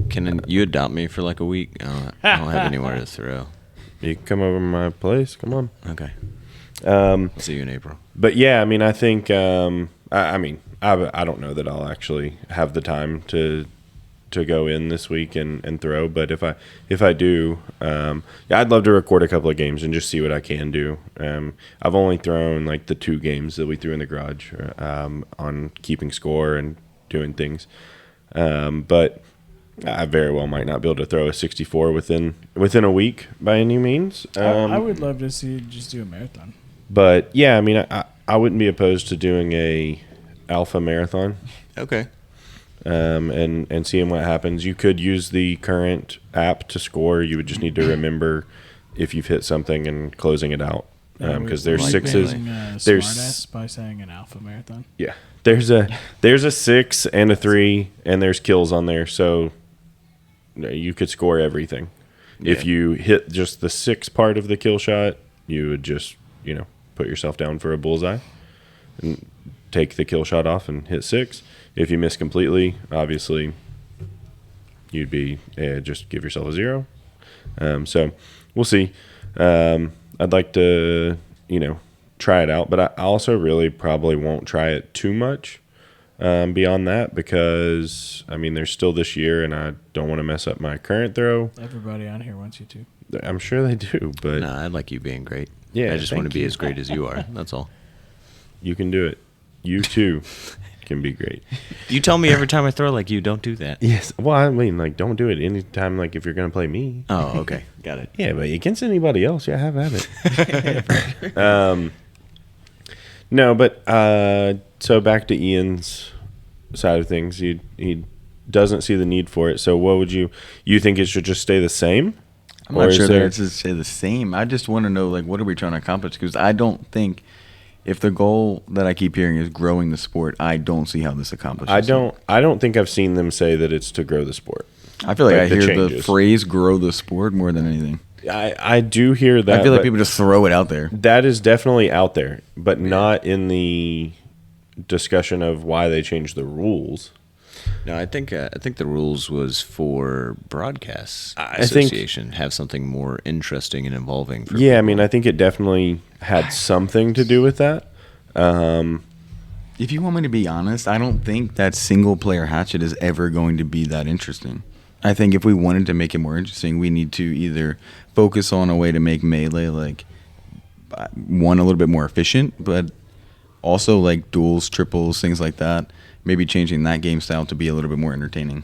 Can you adopt me for like a week? I don't have anywhere to throw. You can come over to my place. Come on. Okay. I'll see you in April. But yeah, I mean, I think I don't know that I'll actually have the time to go in this week and throw. But if I do, I'd love to record a couple of games and just see what I can do. I've only thrown like the 2 games that we threw in the garage on keeping score and doing things. But I very well might not be able to throw a 64 within a week by any means. I would love to see you just do a marathon. But yeah, I mean, I wouldn't be opposed to doing a alpha marathon. Okay. And seeing what happens. You could use the current app to score. You would just need to remember if you've hit something and closing it out. because there's like sixes. There's smartass by saying an alpha marathon. Yeah, there's a 6 and a 3, and there's kills on there, so you could score everything. Yeah. If you hit just the 6 part of the kill shot, you would just put yourself down for a bullseye and take the kill shot off and hit 6. If you miss completely, obviously, you'd be just give yourself a 0. So we'll see. I'd like to, try it out, but I also really probably won't try it too much beyond that because, there's still this year, and I don't want to mess up my current throw. Everybody on here wants you to. I'm sure they do, but No, I like you being great. Yeah, I just want to thank be you. as great as you are. That's all. you can do it. You too can be great. You tell me every time I throw like you, don't do that. Yes. Well, don't do it anytime, if you're going to play me. Oh, okay. Got it. Yeah, but against anybody else, have at it. No, but so back to Ian's side of things. He doesn't see the need for it. So what would you think it should just stay the same? I'm not sure that it's to say the same. I just want to know, what are we trying to accomplish? Because I don't think if the goal that I keep hearing is growing the sport, I don't see how this accomplishes. I don't think I've seen them say that it's to grow the sport. I feel like I the hear the changes. phrase "grow the sport" more than anything. I do hear that. I feel like but people just throw it out there. that is definitely out there, but not in the discussion of why they changed the rules. No, I think the rules was for broadcasts I think- association have something more interesting and involving. For Yeah, people. I think it definitely had something to do with that. If you want me to be honest, I don't think that single player hatchet is ever going to be that interesting. I think if we wanted to make it more interesting, we need to either focus on a way to make melee one a little bit more efficient, but also duels, triples, things like that. Maybe changing that game style to be a little bit more entertaining.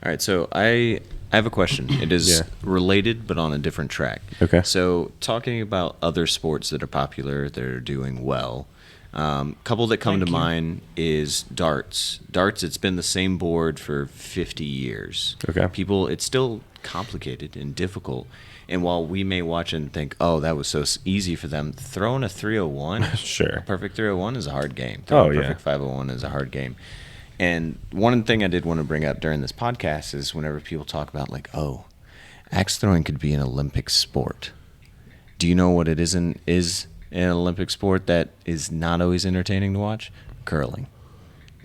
All right, so I have a question. It is Yeah. related, but on a different track. Okay. So talking about other sports that are popular, that are doing well, couple that come Thank to you. mind is darts. Darts, it's been the same board for 50 years. Okay. It's still complicated and difficult. And while we may watch and think, oh, that was so easy for them, throwing a 301, Sure. a perfect 301 is a hard game. Throwing a yeah. perfect 501 is a hard game. And one thing I did want to bring up during this podcast is whenever people talk about axe throwing could be an Olympic sport. Do you know what it is an Olympic sport that is not always entertaining to watch? Curling.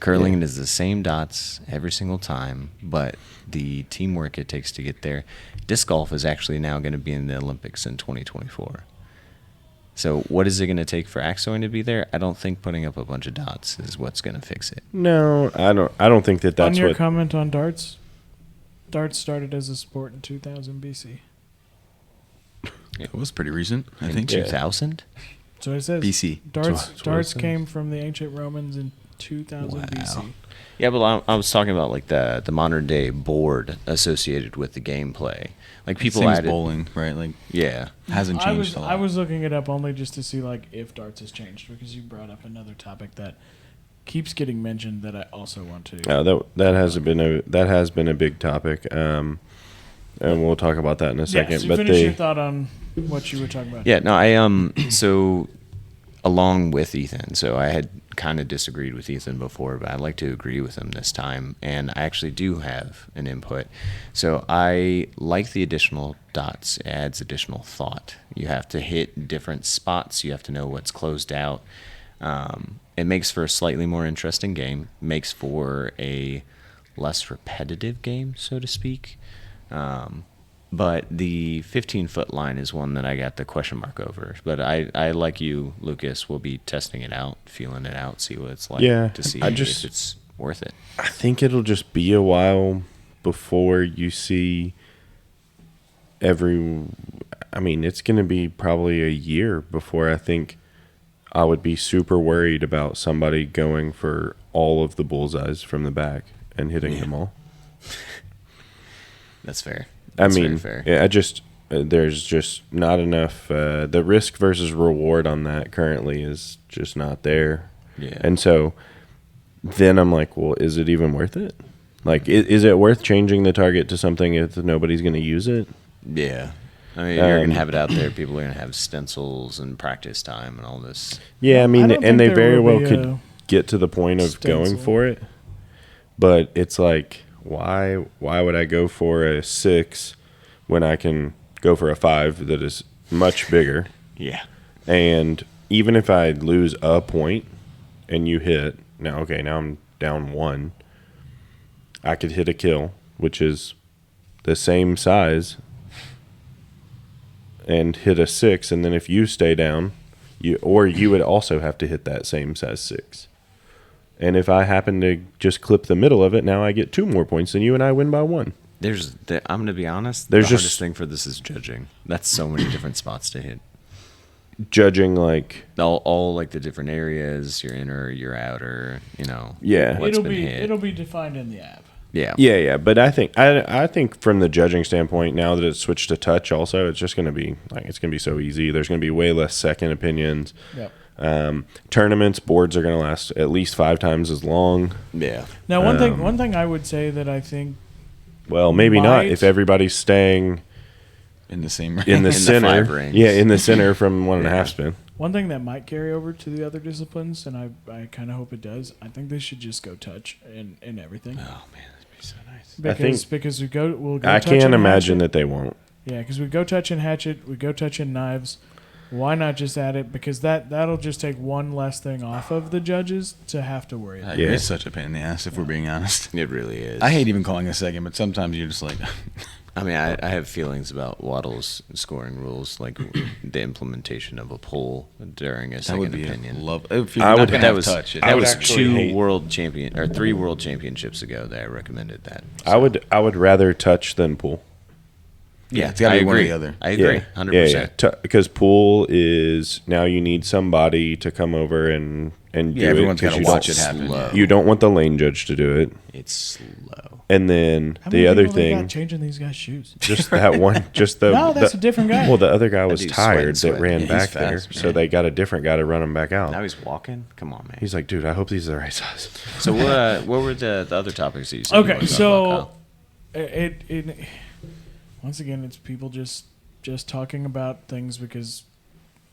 Curling is the same dots every single time, but the teamwork it takes to get there. Disc golf is actually now going to be in the Olympics in 2024. So what is it going to take for axe throwing to be there? I don't think putting up a bunch of dots is what's going to fix it. No, I don't think that that's on your what. comment on darts, darts started as a sport in 2000 BC. It was pretty recent, I In think. 2000? So it says BC. darts. That's what it Darts says. came from the ancient Romans in 2000 BC. Yeah, but I was talking about the modern day board associated with the gameplay. People Same as added bowling, right? Yeah. Hasn't changed a lot. I was looking it up only just to see if darts has changed because you brought up another topic that keeps getting mentioned that I also want to. That has been a big topic, and we'll talk about that in a second. Yeah, so but finish your thought on what you were talking about. Yeah, no, I so along with Ethan, so I had kind of disagreed with Ethan before, but I'd like to agree with him this time, and I actually do have an input. So I like the additional dots. It adds additional thought. You have to hit different spots. You have to know what's closed out. It makes for a slightly more interesting game. Makes for a less repetitive game, so to speak. But the 15-foot line is one that I got the question mark over. But I like you, Lucas, will be testing it out, feeling it out, see what it's like to see if it's worth it. I think it'll just be a while before you see it's going to be probably a year before I think I would be super worried about somebody going for all of the bullseyes from the back and hitting them all. That's fair. That's very fair. Yeah, there's just not enough. The risk versus reward on that currently is just not there. Yeah. And so then I'm like, well, is it even worth it? Is it worth changing the target to something if nobody's going to use it? Yeah. I mean, you're gonna have it out there. People are gonna have stencils and practice time and all this. Yeah, I mean, don't and think they there very will well be could get to the point of going stencil. for it, but it's like, why would I go for a 6 when I can go for a 5 that is much bigger? Yeah. And even if I lose a point and you hit, now I'm down 1, I could hit a kill, which is the same size, and hit a 6, and then if you stay down, you would also have to hit that same size 6. And if I happen to just clip the middle of it, now I get 2 more points than you, and I win by 1. I'm gonna be honest. There's the just- hardest thing for this is judging. That's so many different spots to hit. Judging, like, All like the different areas, your inner, your outer, Yeah. what's It'll been be hit. it'll be defined in the app. Yeah. yeah. But I think from the judging standpoint, now that it's switched to touch, also, it's just going to be so easy. There's going to be way less second opinions. Yep. Tournaments, boards are going to last at least 5 times as long. Yeah. Now, one thing I would say that I think Well, maybe not Might- if everybody's staying In the same in the the center. 5 rings. Yeah, in the center from 1.5 spin. one thing that might carry over to the other disciplines, and I kind of hope it does. I think they should just go touch in everything. Oh man, that'd be so nice. Because we'll go. I touch can't and imagine hatchet. that they won't. Yeah, because we go touch and hatchet, we go touch and knives. Why not just add it? Because that'll just take one less thing off of the judges to have to worry about. Yeah. It's such a pain in the ass, if we're being honest. It really is. I hate even calling a second, but sometimes you're just like, I mean, I have feelings about Waddle's scoring rules, like the implementation of a poll during a that second would be opinion. love. If you're I not would- gonna that have was touch, that would was actually hate- 3 world championships ago that I recommended that. I would rather touch than pool. yeah, it's got to I be one or agree. the other. I agree, 100%. Because pool is now you need somebody to come over and do Yeah, everyone's it 'cause got to you watch don't- it happen. slow. Yeah. You don't want the lane judge to do it, It's slow. and then How many the other people they got thing, changing these guys' shoes. just that one, just the No, that's the- a different guy. Well, the other guy was dude's tired sweating. that ran Yeah, he's back there, fast, so man. they got a different guy to run him back out. Now he's walking. Come on, man. He's like, dude, I hope these are the right size. So what were the other topics that you said? you Okay, wanted to talk about, so Kyle? it once again, it's people just talking about things because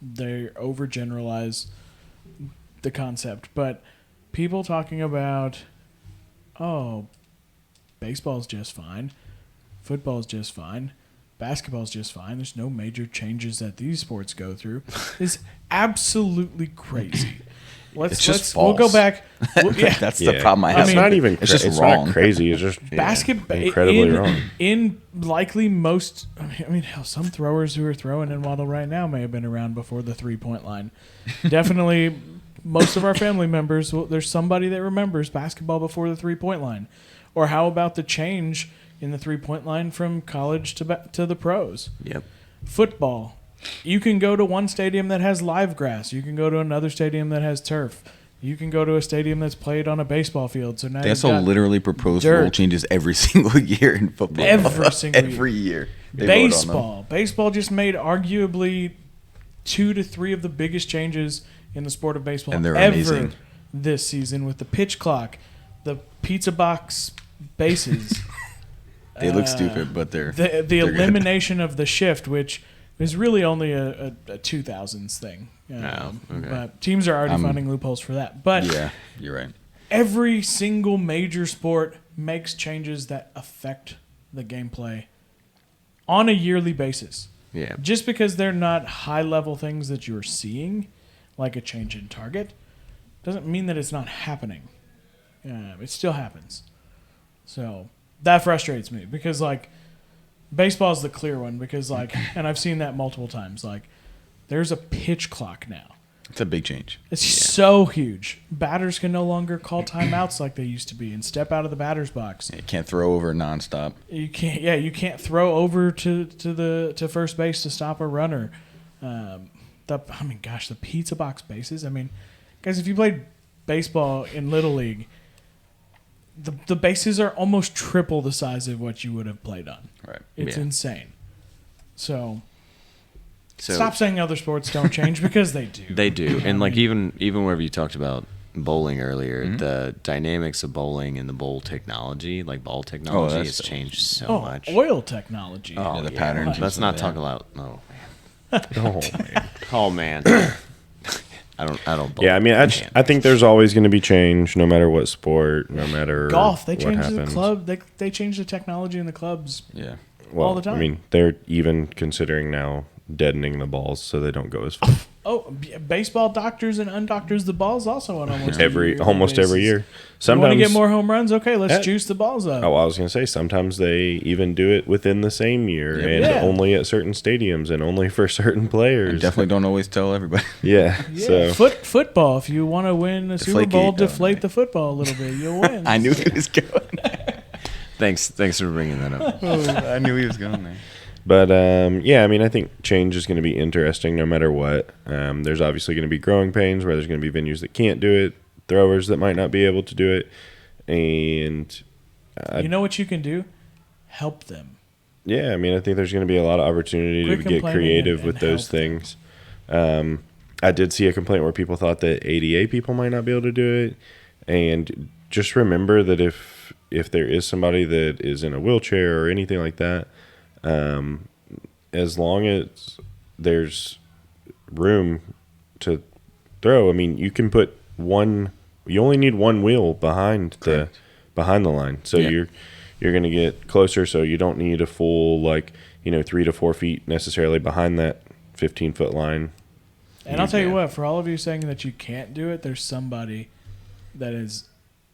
they overgeneralize the concept. But people talking about, oh, baseball's just fine, football's just fine, basketball's just fine. There's no major changes that these sports go through. Is absolutely crazy. It's just We'll go false. back. Yeah. That's the problem I have. It's not even. It's just it's wrong. not crazy. It's just Basketball incredibly wrong. In likely most, I mean, hell, some throwers who are throwing in Waddle right now may have been around before the 3-point line. Definitely, most of our family members. There's somebody that remembers basketball before the 3-point line, or how about the change in the 3-point line from college to the pros? Yep. Football. You can go to one stadium that has live grass. You can go to another stadium that has turf. You can go to a stadium that's played on a baseball field. So now They you've also got literally propose dirt. rule changes every single year in football. Every single year. Every year. They vote on them. baseball. Baseball just made arguably 2 to 3 of the biggest changes in the sport of baseball And they're ever amazing. this season with the pitch clock, the pizza box bases, They look stupid, but they're the they're good. elimination of the shift, which is really only a 2000s thing. Oh, okay. But teams are already finding loopholes for that. But Yeah, you're right. every single major sport makes changes that affect the gameplay on a yearly basis. Yeah. Just because they're not high-level things that you're seeing, like a change in target, doesn't mean that it's not happening. It still happens. So that frustrates me because, like, baseball's the clear one because, like, and I've seen that multiple times. Like, there's a pitch clock now. It's a big change. It's so huge. Batters can no longer call timeouts like they used to be and step out of the batter's box. You can't throw over nonstop. You can't. Yeah, you can't throw over to first base to stop a runner. The pizza box bases. I mean, guys, if you played baseball in Little League, the bases are almost triple the size of what you would have played on. Right. It's Yeah. insane. So So stop saying other sports don't change because they do. They do, and like even wherever you talked about bowling earlier. The dynamics of bowling and the bowl technology, like ball technology, has changed so much. Oil technology. Oh, the patterns. Let's not talk about. Oh man. Oh man. Oh man. I don't. Bowl. Yeah, I mean, I think there's always going to be change, no matter what sport, no matter Golf. They what changed the happens. club. They changed the technology in the clubs. Yeah. Well, all the time. I mean, they're even considering now deadening the balls so they don't go as far. Baseball doctors and undoctors the balls also on almost every yearly basis. year. You Sometimes want to get more home runs? Okay, let's Eh. juice the balls up. Oh, I was going to say sometimes they even do it within the same year and Yeah. only at certain stadiums and only for certain players. And definitely don't always tell everybody. Yeah. Yeah, So football. If you want to win a Super Deflategate, Bowl, though, deflate right? the football a little bit. You'll win. I knew he was going. Thanks for bringing that up. I knew he was going there. But yeah, I mean, I think change is going to be interesting no matter what. There's obviously going to be growing pains where there's going to be venues that can't do it, throwers that might not be able to do it, and You know what you can do? Help them. yeah, I mean, I think there's going to be a lot of opportunity Quit to get complaining creative and with those help them. things. I did see a complaint where people thought that ADA people might not be able to do it, and just remember that if there is somebody that is in a wheelchair or anything like that, as long as there's room to throw, I mean, you can put one. You only need one wheel behind the line, so Yeah. you're going to get closer. So you don't need a full 3 to 4 feet necessarily behind that 15-foot line. And I'll tell you what, for all of you saying that you can't do it, there's somebody that is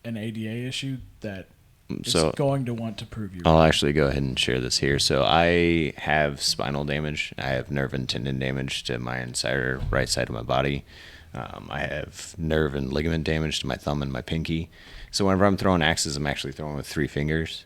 an ADA issue that is going to want to prove you I'll wrong. actually go ahead and share this here. So I have spinal damage. I have nerve and tendon damage to my entire right side of my body. I have nerve and ligament damage to my thumb and my pinky. So whenever I'm throwing axes, I'm actually throwing with 3 fingers.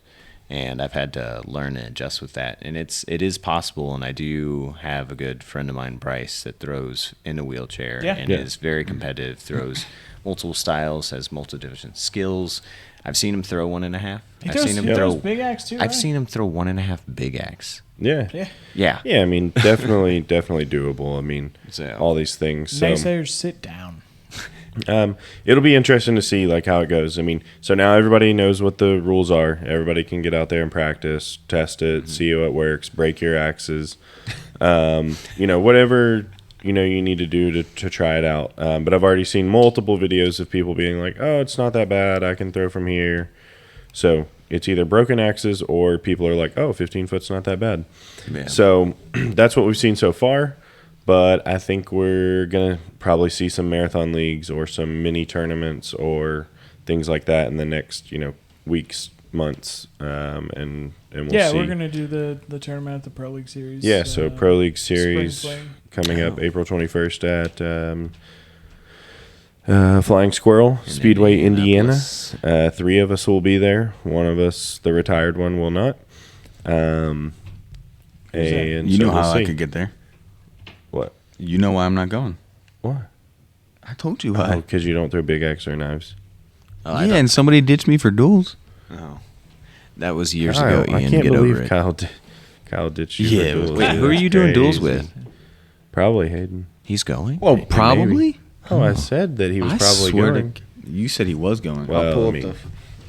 And I've had to learn and adjust with that. And it is possible, and I do have a good friend of mine, Bryce, that throws in a wheelchair and is very competitive, throws multiple styles, has multiple different skills. I've seen him throw 1.5. He I've throws, seen him he throw throws big axe too, I've right? seen him throw 1.5 big axe. Yeah. Yeah. Yeah. I mean, definitely doable. I mean, So- all these things. So, Naysayers, sit down. it'll be interesting to see how it goes. I mean, so now everybody knows what the rules are. Everybody can get out there and practice, test it, see how it works, break your axes, whatever you need to do to try it out. But I've already seen multiple videos of people being like, "Oh, it's not that bad. I can throw from here." So it's either broken axes or people are like, "Oh, 15 foot's not that bad." Yeah. So that's what we've seen so far. But I think we're going to probably see some marathon leagues or some mini tournaments or things like that in the next, weeks, months, and we'll see. Yeah, we're going to do the tournament at the Pro League Series. Yeah, so Pro League Spring Series Fling. coming up April 21st at Flying Squirrel, Speedway, Indiana. 3 of us will be there. One of us, the retired one, will not. And You so know we'll how see. I could get there. What? You know why I'm not going. Why? I told you Oh, why. because you don't throw big axe or knives. Oh, Yeah, and somebody ditched me for duels. Oh. That was years Kyle, ago, Ian. I can't Get believe over it. Kyle ditched you. Yeah, for it was duels. Wait, who are you doing duels Crazy. with? Probably Hayden. He's going? Well, Maybe. probably. Oh, I said that he was probably going. You said he was going. Well, I'll pull let up me the.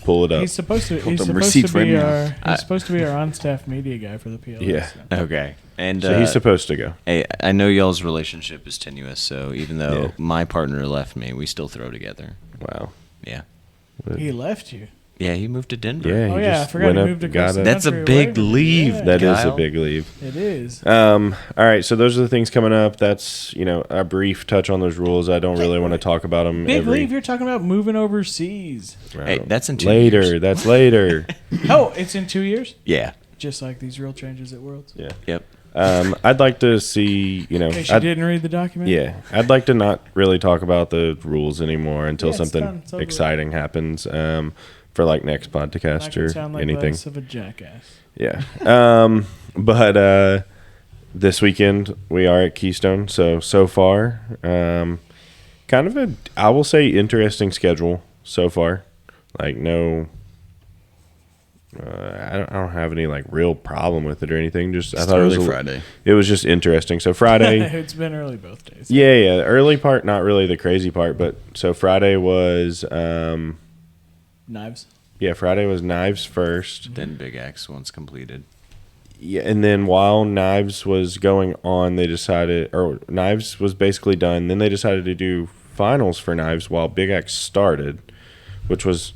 pull it up. He's supposed to. Pull He's the supposed receipts to be right now. our. He's supposed to be our on-staff media guy for the PLS. Yeah. Okay. And So he's supposed to go. hey, I know y'all's relationship is tenuous, so even though Yeah. my partner left me, we still throw together. Wow. Yeah. He left you. Yeah, he moved to Denver. Yeah. Oh he yeah, I just forgot went he up, moved got across the it. That's a country big away from you. leave. Yeah, That is a Kyle. big leave. it is. All right, so those are the things coming up. That's a brief touch on those rules. I don't really want to talk about them. Big leave. You're talking about moving overseas. Hey, that's in 2 later. years. That's later. Oh, it's in 2 years. Yeah. Just like these real changes at Worlds. Yeah. Yep. I'd like to see. In case you I'd- didn't read the document. Yeah, I'd like to not really talk about the rules anymore until Yeah, it's something done. It's over. exciting happens for next I podcast can or sound like anything. less of a jackass. Yeah. But this weekend we are at Keystone. So far, kind of I will say, interesting schedule so far. Like no I don't have any like real problem with it or anything. Just I It's thought it was early Friday. It was just interesting. So Friday, It's been early both days. yeah. The early part, not really the crazy part, but so Friday was Knives. yeah, Friday was Knives first. Then Big X once completed. Yeah, and then while Knives was going on, they decided, or Knives was basically done. Then they decided to do finals for Knives while Big X started, which was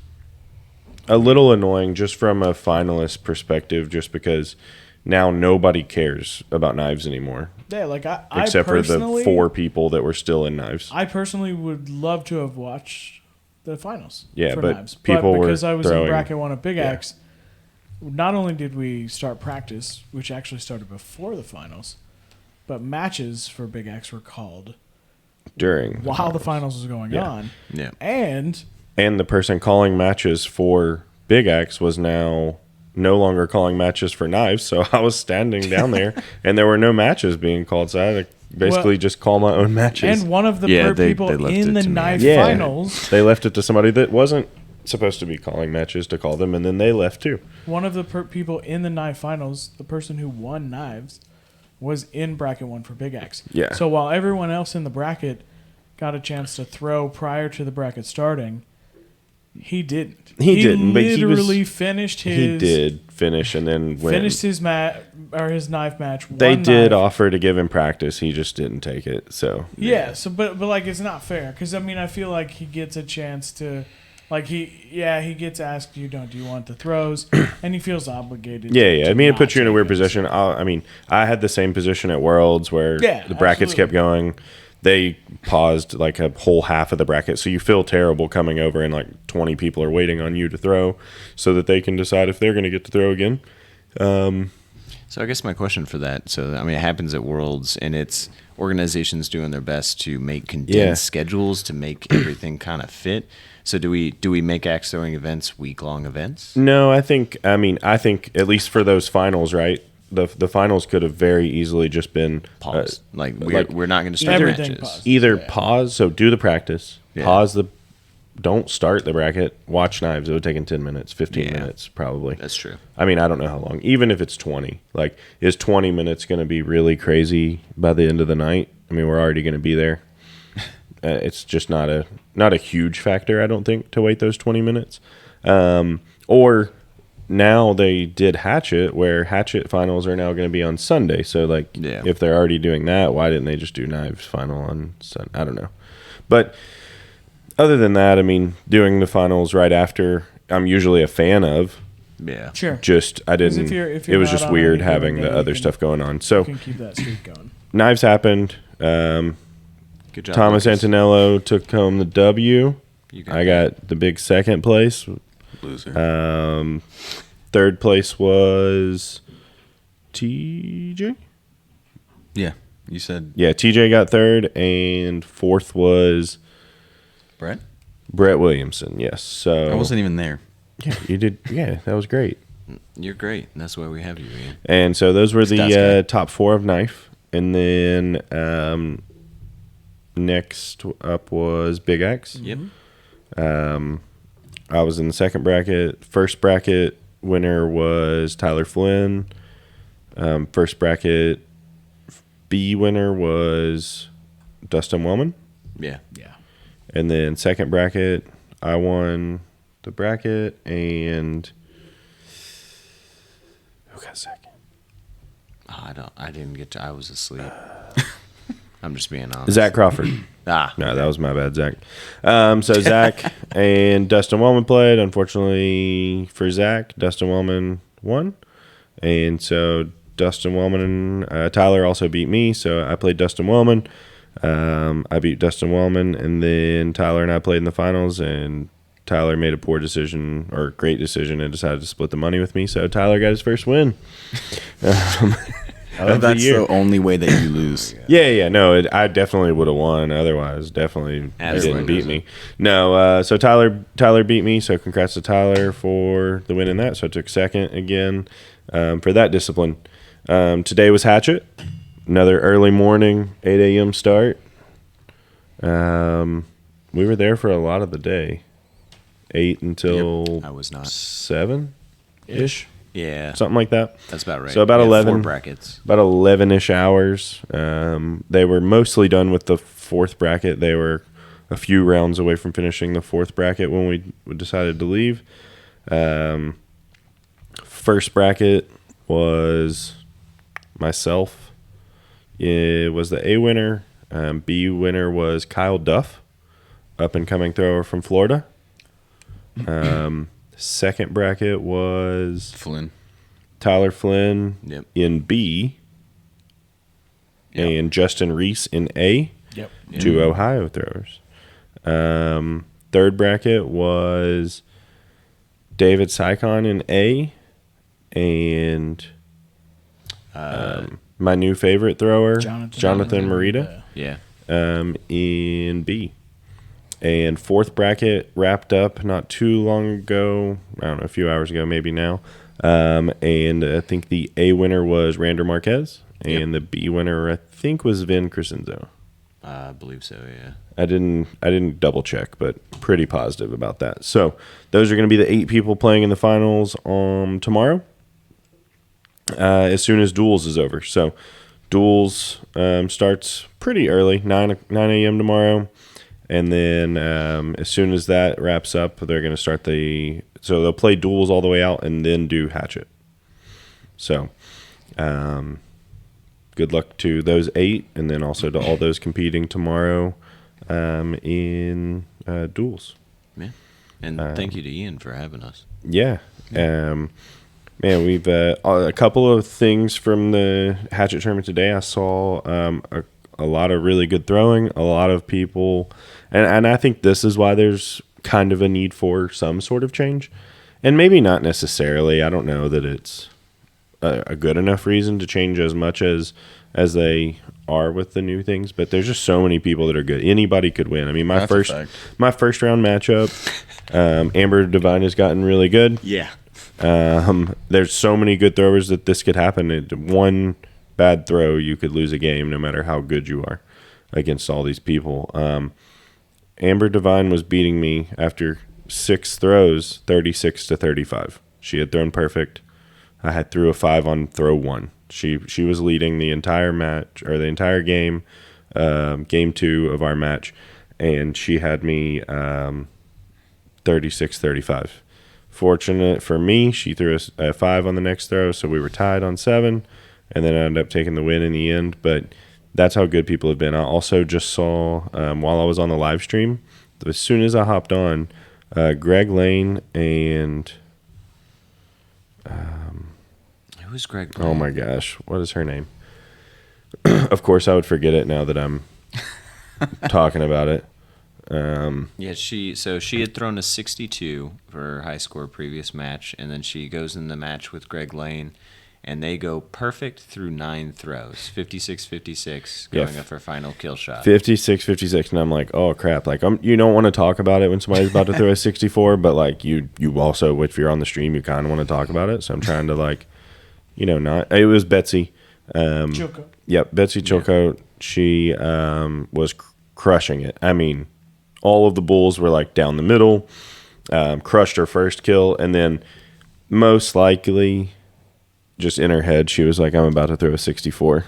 a little annoying just from a finalist perspective, just because now nobody cares about Knives anymore, Yeah, like I except for the personally, 4 people that were still in Knives. I personally would love to have watched the finals. Yeah, for but Knives. people were because I was throwing- in bracket 1 of Big yeah. X, not only did we start practice, which actually started before the finals, but matches for Big X were called During while the finals was going Yeah. on. Yeah. And And the person calling matches for Big X was now no longer calling matches for Knives. So I was standing down there, and there were no matches being called. So I had to basically just call my own matches. and one of the Yeah, they people left in it the to me. knife Yeah. finals, They left it to somebody that wasn't supposed to be calling matches to call them, and then they left too. one of the people in the knife finals, the person who won Knives, was in bracket 1 for Big X. Yeah. So while everyone else in the bracket got a chance to throw prior to the bracket starting, he didn't. He didn't, but he was- literally finished his. He did finish, and then went. Finished his his knife match. They won did knife. offer to give him practice. He just didn't take it. So Yeah. So, but like it's not fair because I mean I feel like he gets a chance to, like he gets asked do you want the throws and he feels obligated. yeah. to I mean, it not puts you in a take weird it. position. I mean, I had the same position at Worlds where Yeah, the brackets kept going. They paused like a whole half of the bracket, so you feel terrible coming over and like 20 people are waiting on you to throw, so that they can decide if they're going to get to throw again. So I guess my question for that, so I mean, it happens at Worlds, and it's organizations doing their best to make condensed schedules to make everything kind of fit. So do we make axe throwing events week-long events? No, I think at least for those finals, right? The finals could have very easily just been Pause. We're not going to start Everything matches. paused. either pause, so do the practice, Yeah. don't start the bracket, watch Knives. It would take 10 minutes, 15 Yeah. minutes probably. That's true. I mean, I don't know how long. Even if it's 20, like, is 20 minutes going to be really crazy by the end of the night? I mean, we're already going to be there. It's just not a huge factor, I don't think, to wait those 20 minutes. Or now they did Hatchet, where Hatchet finals are now going to be on Sunday. So, like, Yeah. if they're already doing that, why didn't they just do Knives final on Sunday? I don't know. But other than that, I mean, doing the finals right after, I'm usually a fan of. Yeah. Sure. Just I 'Cause didn't. if you're It was not just on weird any given having day, the you other can- stuff going on. You So can keep that streak going. Knives happened. Good job. Thomas Lucas. Antonello took home the W. You I got the big second place. Loser. Third place was TJ. Yeah, you said Yeah, TJ got third, and fourth was Brett. Brett Williamson. Yes, so I wasn't even there. Yeah, you did. Yeah, that was great. You're great. And that's why we have you, Ian. And so those were Stats the guy. top 4 of Knife, and then next up was Big X. Yep. I was in the second bracket. First bracket winner was Tyler Flynn. First bracket B winner was Dustin Wellman. Yeah. Yeah. And then second bracket, I won the bracket, and who got second? Oh, I didn't get to. I was asleep. I'm just being honest. Zach Crawford. No, that was my bad, Zach. So Zach and Dustin Wellman played. Unfortunately for Zach, Dustin Wellman won. And so Dustin Wellman and Tyler also beat me. So I played Dustin Wellman. I beat Dustin Wellman. And then Tyler and I played in the finals. And Tyler made a poor decision, or a great decision, and decided to split the money with me. So Tyler got his first win. Of the That's year. the only way that you lose. Yeah, no, I definitely would have won. Otherwise, definitely he didn't beat me. No, so Tyler beat me. So congrats to Tyler for the win in that. So I took second again for that discipline. Today was Hatchet, another early morning, 8 a.m. start. We were there for a lot of the day, 8 until I was not. 7. ish, Yeah, something like that. that's about right. So about We have 11 4 brackets. About 11-ish hours. They were mostly done with the 4th bracket. They were a few rounds away from finishing the 4th bracket when we decided to leave. First bracket was myself. It was the A winner. B winner was Kyle Duff, up and coming thrower from Florida. Second bracket was Flynn. Tyler Flynn Yep. in B, Yep. and Justin Reese in A, Yep. two Ohio throwers. Third bracket was David Sycon in A, and my new favorite thrower, Jonathan Morita, Yeah. in B. And fourth bracket wrapped up not too long ago. I don't know, a few hours ago, maybe now. And I think the A winner was Rander Marquez, and the B winner I think was Vin Crescenzo. I believe so. Yeah. I didn't double check, but pretty positive about that. So those are going to be the 8 people playing in the finals tomorrow. As soon as duels is over. So duels starts pretty early, 9 a.m. tomorrow. And then as soon as that wraps up, they're going to start so they'll play duels all the way out and then do hatchet. So good luck to those 8, and then also to all those competing tomorrow in duels. Yeah. And thank you to Ian for having us. Yeah. Man, we've a couple of things from the hatchet tournament today. I saw a lot of really good throwing, a lot of people, and I think this is why there's kind of a need for some sort of change, and maybe not necessarily. I don't know that it's a good enough reason to change as much as they are with the new things, but there's just so many people that are good. Anybody could win. I mean, my That's a first fact. round matchup, Amber Devine has gotten really good. Yeah. There's so many good throwers that this could happen. One bad throw, you could lose a game no matter how good you are against all these people. Amber Devine was beating me after 6 throws, 36-35. She had thrown perfect. I had threw a 5 on throw 1. She was leading the entire match, or the entire game, game 2 of our match, and she had me 36-35. Fortunate for me, she threw a 5 on the next throw, so we were tied on 7, and then I ended up taking the win in the end. But that's how good people have been. I also just saw, while I was on the live stream, as soon as I hopped on, Greg Lane and Who's Greg? oh my gosh, what is her name? Of course, I would forget it now that I'm talking about it. Yeah, she had thrown a 62 for her high score previous match, and then she goes in the match with Greg Lane, and they go perfect through 9 throws, 56-56, going up her final kill shot. 56-56, and I'm like, oh crap! Like, you don't want to talk about it when somebody's about to throw a 64, but like you also, if you're on the stream, you kind of want to talk about it. So I'm trying to not. It was Betsy. Chilco. Yep, Betsy Chilco. She was crushing it. I mean, all of the bulls were like down the middle. Crushed her first kill, and then most likely, just in her head, she was like, "I'm about to throw a 64,"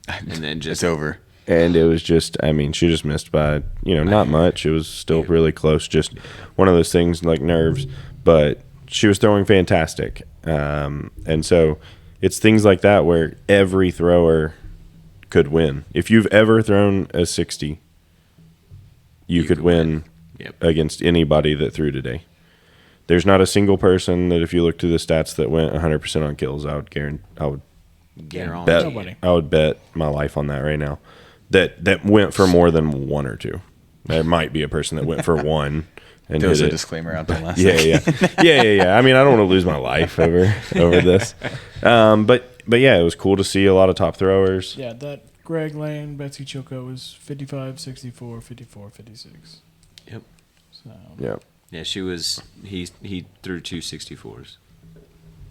And then It's over. and it was just. I mean, she just missed by not much. It was still really close. Just one of those things like nerves, but she was throwing fantastic. And so it's things like that where every thrower could win. If you've ever thrown a 60, you could win against anybody that threw today. There's not a single person that, if you look to the stats, that went 100% on kills. I would bet my life on that right now. That went for more than 1 or 2. There might be a person that went for 1 and There was hit a it. disclaimer out there last Yeah. I mean, I don't want to lose my life over this. But yeah, it was cool to see a lot of top throwers. Yeah, that Greg Lane, Betsy Chilco was 55, 64, 54, 56. Yep. So Yeah. Yeah, he threw 2 64s.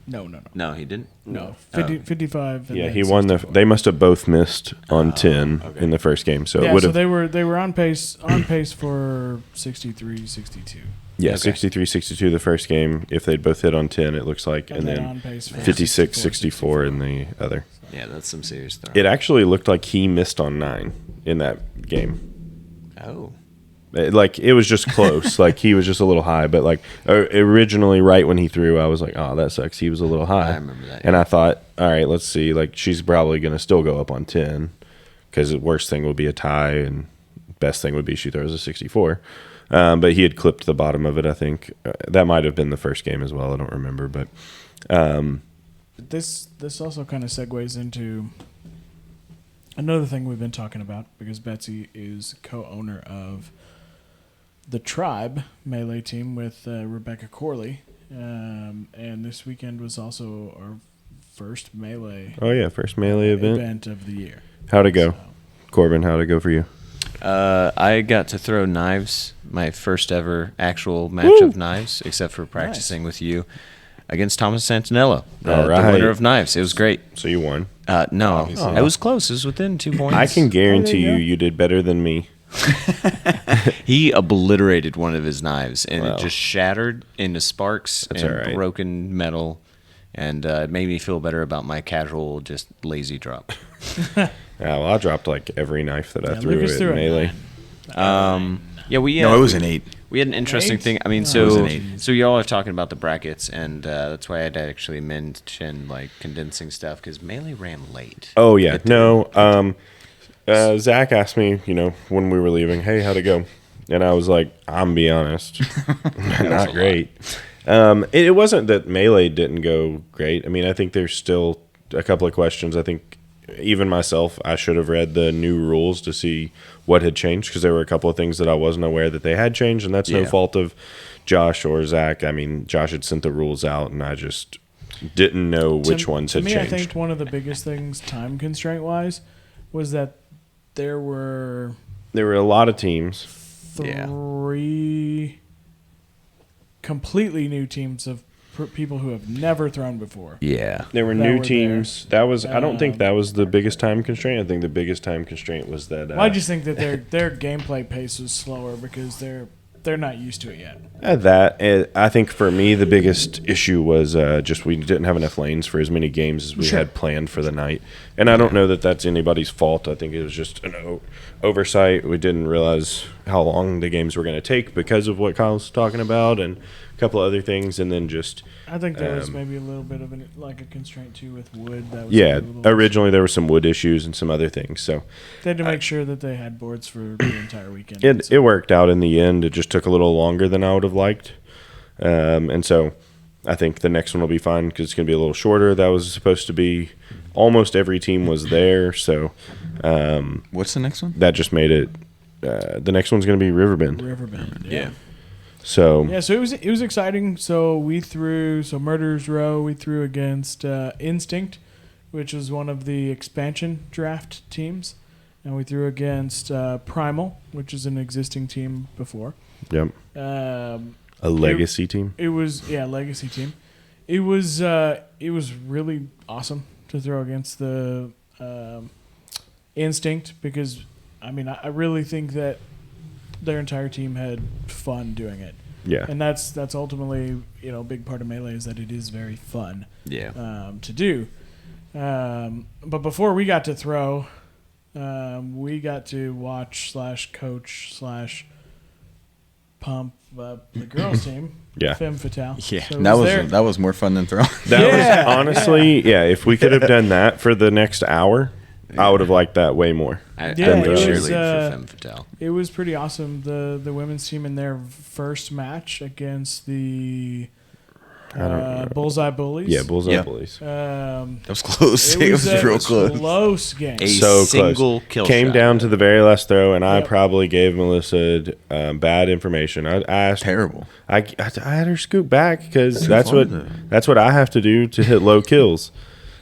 No. No, he didn't. No, 55. and Yeah, then he won 64. They must have both missed on 10 in the first game, so it Yeah, would so have. they were on pace for 63, 62. Yeah, Okay. 63-62 the first game. If they'd both hit on 10, it looks like, and then then on pace for 56-64 in the other. Yeah, that's some serious throw. It actually looked like he missed on 9 in that game. Oh. It was just close. Like he was just a little high, but like originally, right when he threw, I was like, "Oh, that sucks." He was a little high. I remember that, And yeah. I thought, "All right, let's see. Like she's probably going to still go up on 10, because the worst thing would be a tie, and best thing would be she throws a 64." But he had clipped the bottom of it. I think that might have been the first game as well. I don't remember, but This also kind of segues into another thing we've been talking about, because Betsy is co-owner of the Tribe Melee team with Rebecca Corley, and this weekend was also our first Melee oh yeah, first melee event. of the year. How'd it go, So, Corbin? How'd it go for you? I got to throw knives, my first ever actual match of knives, except for practicing with you, against Thomas Santinello, All the right. winner of knives. It was great. So you won. No, Obviously. it was close. It was within 2 points. I can guarantee you go. you did better than me. He obliterated one of his knives, and Wow. it just shattered into sparks That's and all right. broken metal, and it made me feel better about my casual, just lazy drop. Well, I dropped like every knife that I Yeah, threw Lucas at threw a melee. Yeah, we No, it was an 8. We had an interesting 8? thing. I mean, Oh, so it was an 8. so y'all are talking about the brackets, and that's why I'd actually mentioned like condensing stuff, because Melee ran late. Oh yeah, no. Zach asked me, when we were leaving, "Hey, how'd it go?" And I was like, "I'm be honest, not great." It wasn't that melee didn't go great. I mean, I think there's still a couple of questions. I think even myself, I should have read the new rules to see what had changed, because there were a couple of things that I wasn't aware that they had changed, and that's no Yeah. fault of Josh or Zach. I mean, Josh had sent the rules out, and I just didn't know which ones to had me, changed. I think one of the biggest things, time constraint wise, was that there were There were a lot of teams. Yeah. 3 completely new teams of people who have never thrown before. Yeah. There were that new were teams. That was. I don't think Um, that was the biggest time constraint. I think the biggest time constraint was that. Well, I just think that their gameplay pace was slower because they're not used to it yet. I think for me the biggest issue was just we didn't have enough lanes for as many games as we Sure. had planned for the night, and I don't know that that's anybody's fault. I think it was just an oversight. We didn't realize how long the games were going to take because of what Kyle's talking about and a couple of other things, and then just I think there was maybe a little bit of a constraint too with wood. That was yeah. a little- Originally there were some wood issues and some other things, so. they had to make sure that they had boards for the entire weekend. It worked out in the end. It just took a little longer than I would have liked. And so I think the next one will be fine because it's going to be a little shorter. That was supposed to be almost every team was there. So What's the next one? that just made it. The next one's going to be Riverbend. Riverbend. Yeah. So Yeah, so it was exciting. So we threw Murderers Row. We threw against Instinct, which was one of the expansion draft teams, and we threw against Primal, which is an existing team before. yep, a legacy team. It was legacy team. It was really awesome to throw against the Instinct because I really think that their entire team had fun doing it. Yeah, And that's ultimately, a big part of Melee is that it is very fun Yeah. to do. But before we got to throw, we got to watch / coach / pump up the girls team. Yeah. Femme Fatale. Yeah. So it That there. was more fun than throwing. that Yeah, was honestly if we could have done that for the next hour, I would have liked that way more. I Yeah, would it was, cheerlead for Femme Fatale. It was pretty awesome. The women's team in their first match against the I don't remember. Bullseye Bullies. Yeah, Bullseye Yeah. Bullies. That was close. It was a real close. close game. A So single close. kill Came shot. down to the very last throw, and I Yep. probably gave Melissa bad information. I asked Terrible. I had her scoot back because Too that's far what though. that's what I have to do to hit low kills,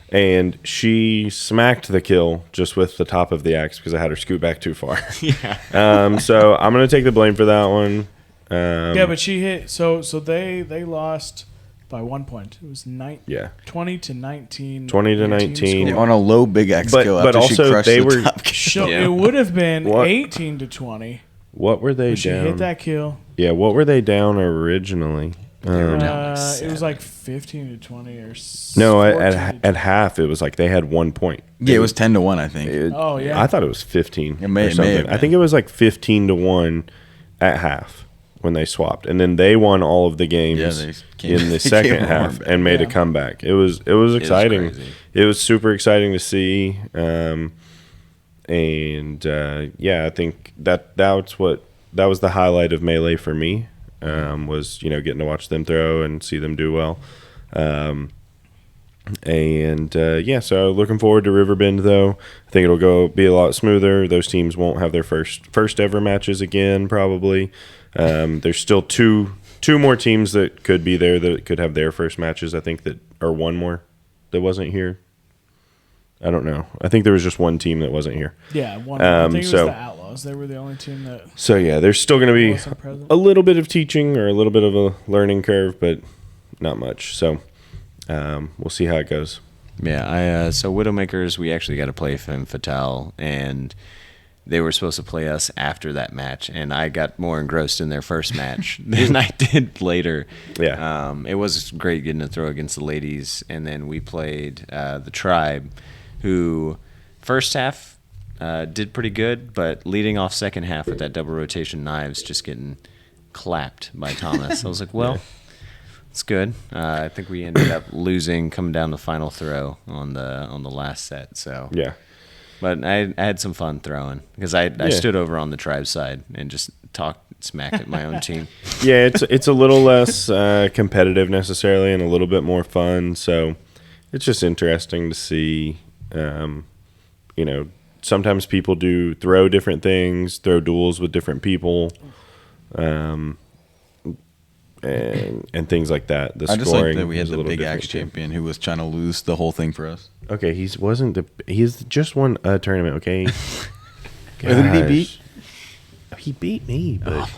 and she smacked the kill just with the top of the axe because I had her scoot back too far. Yeah. So I'm gonna take the blame for that one. Yeah, but she hit. So they lost by 1 point. It was 20 to 19. 20 to 19. On a low Big X kill after also she crushed they the were top kill. So it would have been What? 18 to 20. What were they She down? hit that kill. Yeah, what were they down originally? It was like 15 to 20 or No, 14 at half it was like they had 1 point. Yeah, it was 10 to 1, I think. Oh, yeah. I thought it was 15 It may or something. have I think been. it was like 15 to 1 at half when they swapped. And then they won all of the games Yeah, they came- in the they second came half back. and made a Yeah. comeback. It was exciting. crazy. It was super exciting to see. I think that was the highlight of Melee for me. Was getting to watch them throw and see them do well. So looking forward to Riverbend though. I think it'll be a lot smoother. Those teams won't have their first ever matches again probably. There's still two more teams that could be there that could have their first matches. I think or one more that wasn't here. I don't know. I think there was just one team that wasn't here. Yeah, one. I think it was so- the Outlaws. They were the only team that So yeah, there's still going to be wasn't present. a little bit of teaching or a little bit of a learning curve, but not much. So we'll see how it goes. Yeah, so Widowmakers, we actually got to play Femme Fatale, and they were supposed to play us after that match, and I got more engrossed in their first match than I did later. Yeah. It was great getting to throw against the ladies, and then we played the Tribe, who first half did pretty good, but leading off second half with that double rotation knives just getting clapped by Thomas. I was like, well, it's good. I think we ended up losing, coming down the final throw on the last set. So Yeah. but I had some fun throwing because I stood over on the Tribe side and just talked smack at my own team. Yeah, it's a little less competitive necessarily and a little bit more fun. So it's just interesting to see. Sometimes people do throw different things, throw duels with different people, and things like that. The I just scoring like that we had is a the little Big different, Axe too. champion who was trying to lose the whole thing for us. Okay, he's just won a tournament. Okay, Who did he beat? Gosh. He beat me, but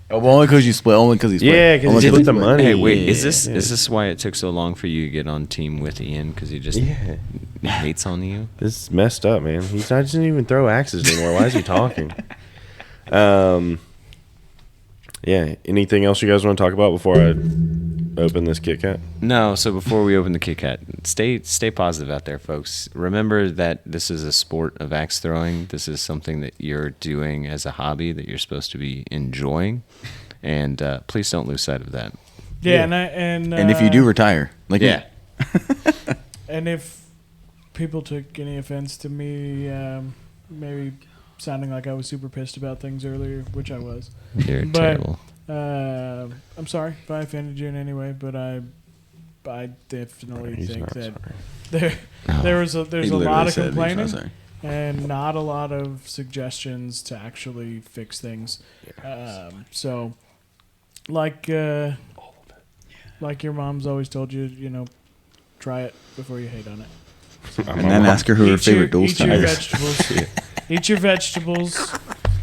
Oh, well, only because you split. Only because he split. Yeah, 'cause Only he 'cause split the money. Hey, wait, Yeah. is this why it took so long for you to get on team with Ian? Because he just hates on you? this is messed up, man. He doesn't even throw axes anymore. Why is he talking? Yeah. Anything else you guys want to talk about before I open this Kit Kat? No, so before we open the Kit Kat, stay positive out there, folks. Remember that this is a sport of axe throwing. This is something that you're doing as a hobby that you're supposed to be enjoying, and please don't lose sight of that. Yeah, Yeah. and if you do retire, like Yeah. and if people took any offense to me, maybe sounding like I was super pissed about things earlier, which I was. You're But- terrible. I'm sorry if I offended you in any way, but I definitely He's think not that sorry. there's he a literally lot of said he's not complaining sorry. and not a lot of suggestions to actually fix things. So, like your mom's always told you, try it before you hate on it. And then ask her who her favorite dual eat your style is. vegetables. Eat your vegetables.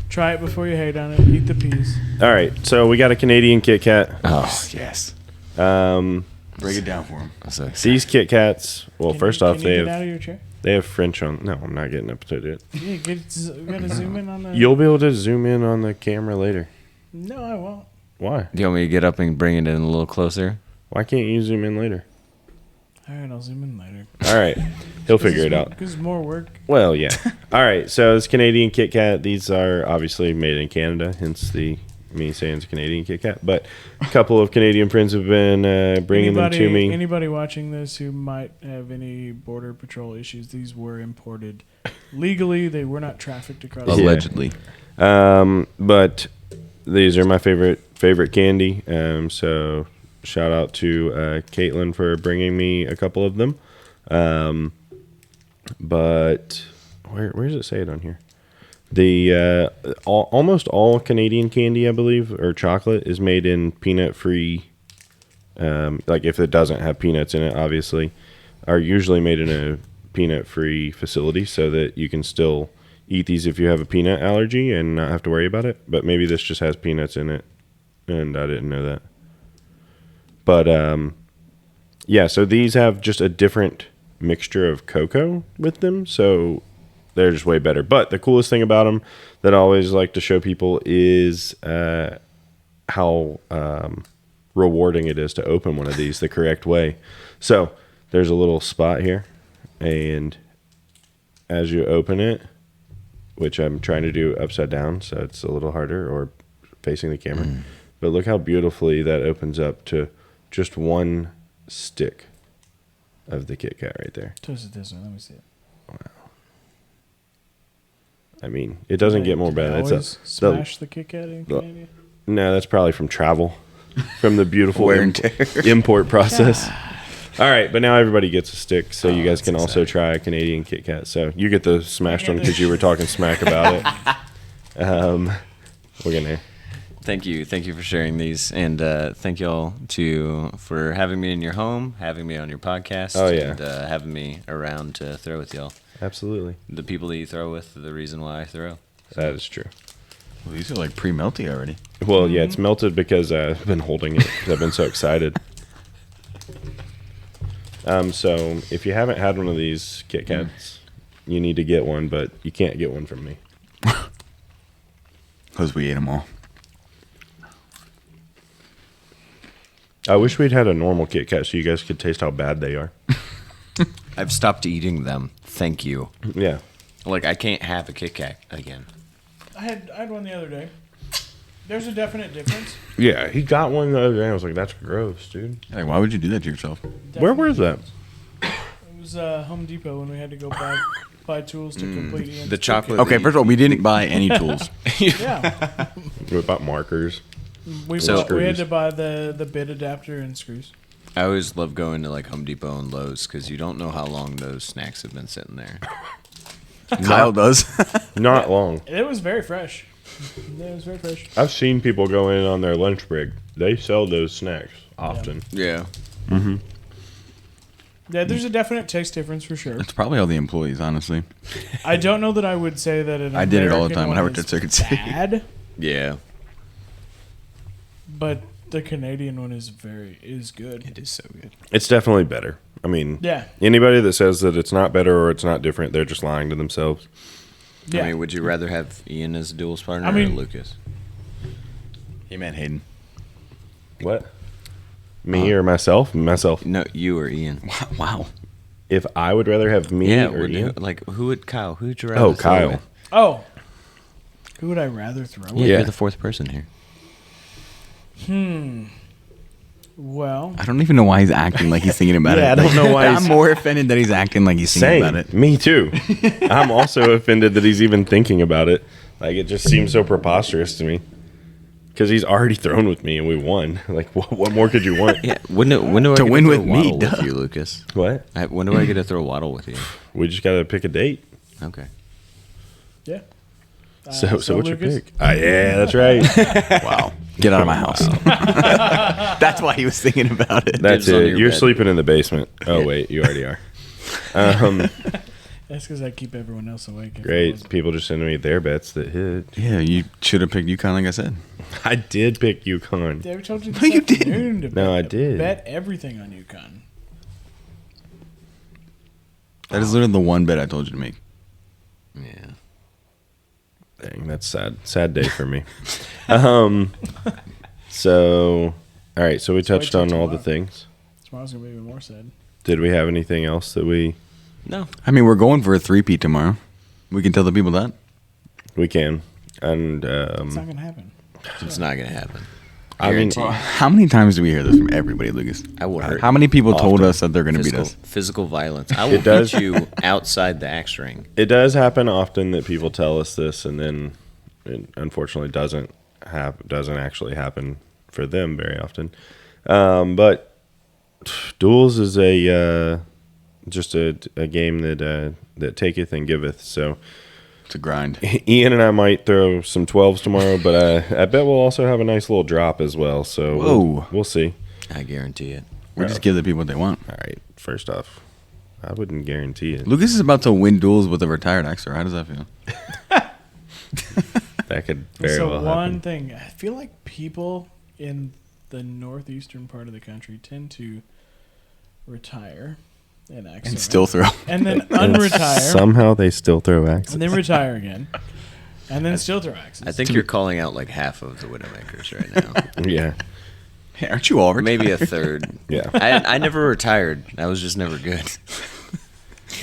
Try it before you hate on it. Eat the peas. All right, so we got a Canadian Kit Kat. Oh, yes. Break it down for him. So These Kit Kats. Well, first off, can you they get out have of your chair? French on. No, I'm not getting up to do it. Yeah, gotta zoom in on the. You'll be able to zoom in on the camera later. No, I won't. Why? do you want me to get up and bring it in a little closer? Why can't you zoom in later? All right, I'll zoom in later. All right, he'll figure it out. Because it's more work. Well, yeah. All right, so it's Canadian Kit Kat. These are obviously made in Canada, hence me saying it's Canadian Kit Kat. But a couple of Canadian friends have been bringing them to me. Anybody watching this who might have any border patrol issues, these were imported legally. They were not trafficked across. Yeah. Allegedly. But these are my favorite candy. So shout out to Caitlin for bringing me a couple of them. But where does it say it on here? The almost all Canadian candy, I believe, or chocolate is made in peanut-free. Like if it doesn't have peanuts in it, obviously, are usually made in a peanut-free facility, so that you can still eat these if you have a peanut allergy and not have to worry about it. But maybe this just has peanuts in it, and I didn't know that. But yeah, so these have just a different mixture of cocoa with them, so they're just way better. But the coolest thing about them that I always like to show people is how rewarding it is to open one of these the correct way. So there's a little spot here, and as you open it, which I'm trying to do upside down, so it's a little harder, or facing the camera, but look how beautifully that opens up to just one stick of the Kit Kat right there. Toast it this way. Let me see it. I mean, it doesn't get more better. It's smash the Kit Kat in Canada? No, that's probably from travel, from the beautiful Wear and tear. import process. All right, but now everybody gets a stick, so you guys can also try a Canadian Kit Kat. So you get the smashed one because you were talking smack about it. We're gonna. Thank you for sharing these, and thank y'all for having me in your home, having me on your podcast, and having me around to throw with y'all. Absolutely. The people that you throw with are the reason why I throw. That is true. Well, these are like pre-melty already. Well, yeah, it's melted because I've been holding it. I've been so excited. So if you haven't had one of these Kit Kats, you need to get one, but you can't get one from me. Because we ate them all. I wish we'd had a normal Kit Kat so you guys could taste how bad they are. I've stopped eating them. Thank you. Yeah. Like, I can't have a Kit Kat again. I had one the other day. There's a definite difference. Yeah, he got one the other day. I was like, that's gross, dude. Like, why would you do that to yourself? Where was that? It was Home Depot when we had to go buy tools to complete Ian's The chocolate. Okay, first of all, we didn't buy any tools. Yeah. We bought markers. We had to buy the bit adapter and screws. I always love going to like Home Depot and Lowe's because you don't know how long those snacks have been sitting there. Kyle does. Not long. It was very fresh. It was very fresh. I've seen people go in on their lunch break. They sell those snacks often. Yeah. Mm-hmm. Yeah, there's a definite taste difference for sure. It's probably all the employees, honestly. I don't know that I would say that an I did it all the American time when I one worked at is Circuit City. bad, Yeah. but the Canadian one is good. It is so good. It's definitely better. I mean, Yeah. anybody that says that it's not better or it's not different, they're just lying to themselves. Yeah. I mean, would you rather have Ian as a duels partner I mean- or Lucas? He meant Hayden. What? Me or myself? Myself. No, you or Ian. Wow. If I would rather have me Yeah, or would you? Ian? Like, who would Kyle? Who would you rather? Oh, throw Kyle. with? Oh, who would I rather throw? Yeah, with? Yeah. you're the fourth person here. Well, I don't even know why he's acting like he's thinking about it. Yeah, I don't know why I'm he's- more offended that he's acting like he's thinking Same. about it. Me too. I'm also offended that he's even thinking about it. Like, it just seems so preposterous to me. Because he's already thrown with me and we won. Like, what more could you want? Yeah. When do I To get win to with throw me, Waddle duh. with you, Lucas? What? When do I get to throw Waddle with you? We just got to pick a date. Okay. yeah. So what's your Lucas? pick? Yeah, that's right. Wow. Get out of my house. That's why he was thinking about it. That's Dibs on it. your You're bed. sleeping in the basement. Oh, wait. You already are. That's because I keep everyone else awake. if it Great. wasn't. People just sending me their bets that hit. Yeah, you should have picked UConn, like I said. I did pick UConn. Yeah, we told you this No, you afternoon to No, I did. bet everything on UConn. That is literally the one bet I told you to make. Yeah. Dang, that's sad. Sad day for me. So, all right. So we So wait touched till on all the tomorrow. things. Tomorrow's gonna be even more sad. Did we have anything else that we No. I mean, we're going for a three-peat tomorrow. We can tell the people that. can? And It's not gonna happen. It's not gonna happen. I mean, Guarantee. How many times do we hear this from everybody, Lucas? I will hurt How many people told us that they're going to beat us? Physical violence. I will does. beat you outside the axe ring. it does happen often that people tell us this, and then it unfortunately doesn't actually happen for them very often. But duels is just a game that taketh and giveth. So It's a grind. Ian and I might throw some 12s tomorrow, but I bet we'll also have a nice little drop as well. So Whoa. we'll see. I guarantee it. We just give the people what they want. All right. First off, I wouldn't guarantee it. Lucas is about to win duels with a retired axer. How does that feel? That could very so well one happen. thing, I feel like people in the northeastern part of the country tend to retire and axe And throwing, still throw. and then And unretire, somehow they still throw axes. and then retire again, and then still throw axes. I think you're calling out like half of the Widowmakers right now. Yeah. Hey, aren't you all retired? Maybe a third. Yeah. I never retired. I was just never good.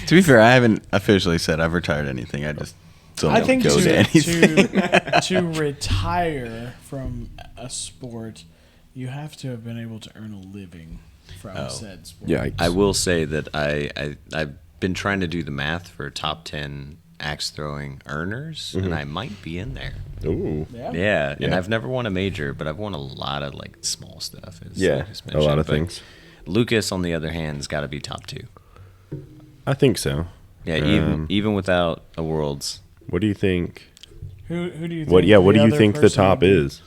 To be fair, I haven't officially said I've retired anything. I just don't I think go to anything. to retire from a sport, you have to have been able to earn a living from said sport. Yeah. I will say that I've been trying to do the math for top 10 axe throwing earners, and I might be in there. Ooh. Yeah. And I've never won a major, but I've won a lot of like small stuff. as Yeah. Lucas A mentioned. lot of But things. Lucas, on the other hand, has got to be top 2. I think so. Yeah, even without a Worlds. What do you think? Who do you think? What do you other think the person top would be? is?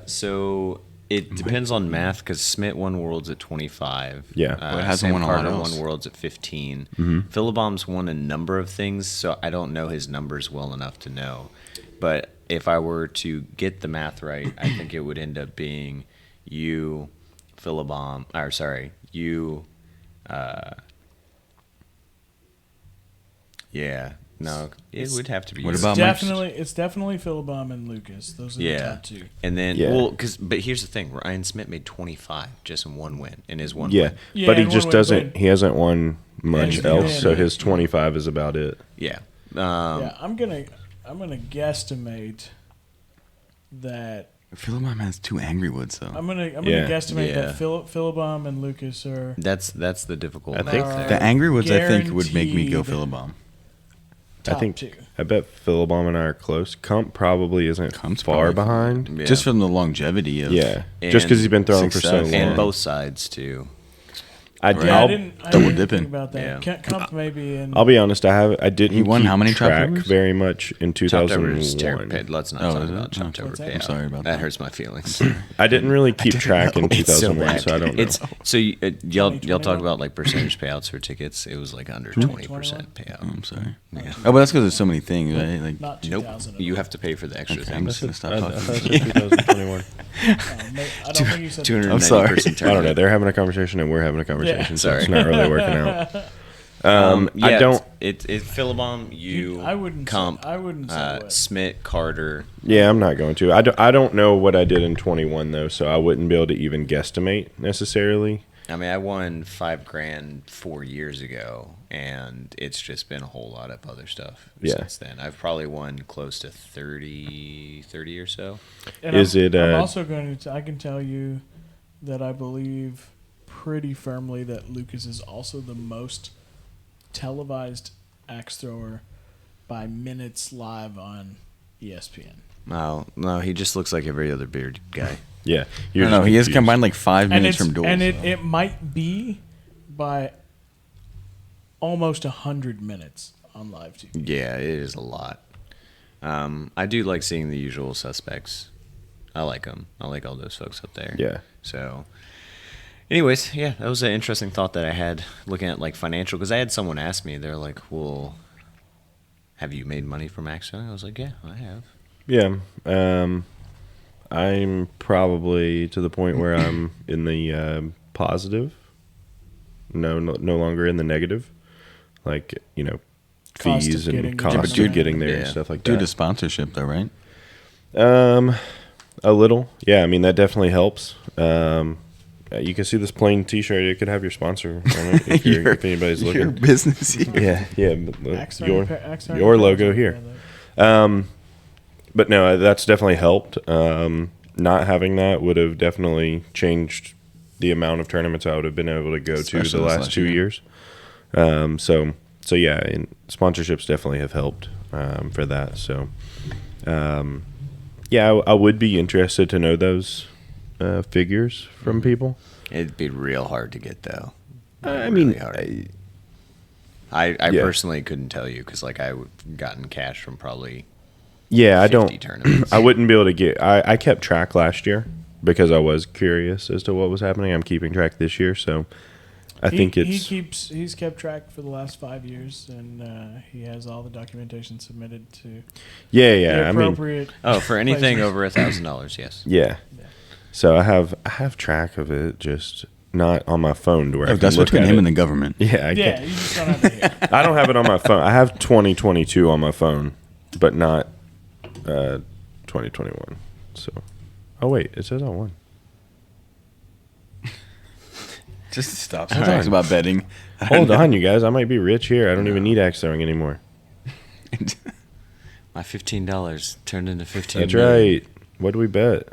So it depends on math because Smith won Worlds at 25. Yeah. Well, it hasn't Sam won a lot Carter else. won Worlds at 15. Philibom's won a number of things, so I don't know his numbers well enough to know. But if I were to get the math right, I think it would end up being you, Philibom, or sorry, you. Yeah, no, it would have to be. What you. about It's definitely Philibom and Lucas. Those are the Yeah, top 2. and then Yeah. but here's the thing: Ryan Smith made 25 just in one win, in his one Yeah. win. Yeah, But he and just one win, doesn't. but- He hasn't won much he's else, been- so his 25 is about it. Yeah. Yeah, I'm gonna guesstimate that. Philomon has 2 Angry Woods, though. I'm gonna Yeah. guesstimate Yeah. that Philibom and Lucas are. That's the difficult I math think there. The Angry Woods, I think, would make me go Guaranteed. Philobomb. Top I think. 2. I bet Philibom and I are close. Kump probably isn't Kump's far probably- behind. Yeah. Just from the longevity of... Yeah. And Just because he's been throwing for so success. long. and both sides too. I, Yeah, I I'll, didn't double think dipping. about that. Yeah. Kump maybe in. I'll be honest. I didn't. He won keep how many track Choptovers? very much in Choptovers 2001. Let's not Oh, talk is it? about Oh, Choptover what's that? payout. I'm sorry about That that. hurts my feelings. I didn't really keep track in It's so 2001, so I don't know. It's so y'all 2021? talk about like percentage payouts for tickets. It was like under 20% payout. Oh, I'm sorry. Yeah. Oh, but that's because there's so many things, right? Like, Not Nope. 2000. You have to pay for the extra okay, I'm things. just gonna I stop thought talking. it said 2021. I don't think you said 290 I'm sorry. person I don't know. tournament. They're having a conversation and we're having a conversation, so it's Sorry. not really working out. Yeah, I don't. It Philibom, you, I wouldn't. Kump, I wouldn't say what. Smith, Carter. Yeah, I'm not going to. I don't know what I did in 21 though, so I wouldn't be able to even guesstimate necessarily. I mean, I won $5,000 4 years ago, and it's just been a whole lot of other stuff Yeah. since then. I've probably won close to 30 or so. And Is I'm, it, I'm uh, also going to. I can tell you that I believe pretty firmly that Lucas is also the most televised axe thrower by minutes live on ESPN. No, he just looks like every other beard guy. Yeah, I don't know. He has combined like 5 And minutes it's from duels. and it might be by almost 100 minutes on live TV. Yeah, it is a lot. I do like seeing the usual suspects. I like them. I like all those folks up there. Yeah. So, anyways, yeah, that was an interesting thought that I had looking at like financial, because I had someone ask me, they're like, "Well, have you made money from axe throwing?" I was like, "Yeah, I have." Yeah. I'm probably to the point where I'm in the positive. No longer in the negative. Like, Cost of fees and getting- cost Yeah, but of dude- getting there and yeah. stuff like Due that. to sponsorship, though, right? A little. Yeah, I mean, that definitely helps. You can see this plain T-shirt. It could have your sponsor on it if anybody's Your looking. business here. Yeah. But Axe throwing your logo pairs here. are there. But no, that's definitely helped. Not having that would have definitely changed the amount of tournaments I would have been able to go Especially to the this last last 2 year. years. So yeah, and sponsorships definitely have helped for that. So, yeah, I would be interested to know those figures from people. It'd be real hard to get though. I Really mean, hard. I yeah. personally couldn't tell you because like I would gotten cash from probably yeah, I 50 don't. tournaments. I wouldn't be able to get. I kept track last year because I was curious as to what was happening. I'm keeping track this year, so I think it's. He's kept track for the last 5 years, and he has all the documentation submitted to Yeah, the yeah. I mean, appropriate. Oh, for anything places. over $1,000, yes. yeah. So I have track of it, just not on my phone to where I can That's look between at him it. and the government. Yeah, Yeah, you just don't have to hear. I don't have it on my phone. I have 2022 on my phone, but not 2021. So, oh wait, it says on one. Just stop. He talks about betting. Hold on, you guys. I might be rich here. I don't even need axe throwing anymore. My $15 turned into 15. That's right. What do we bet?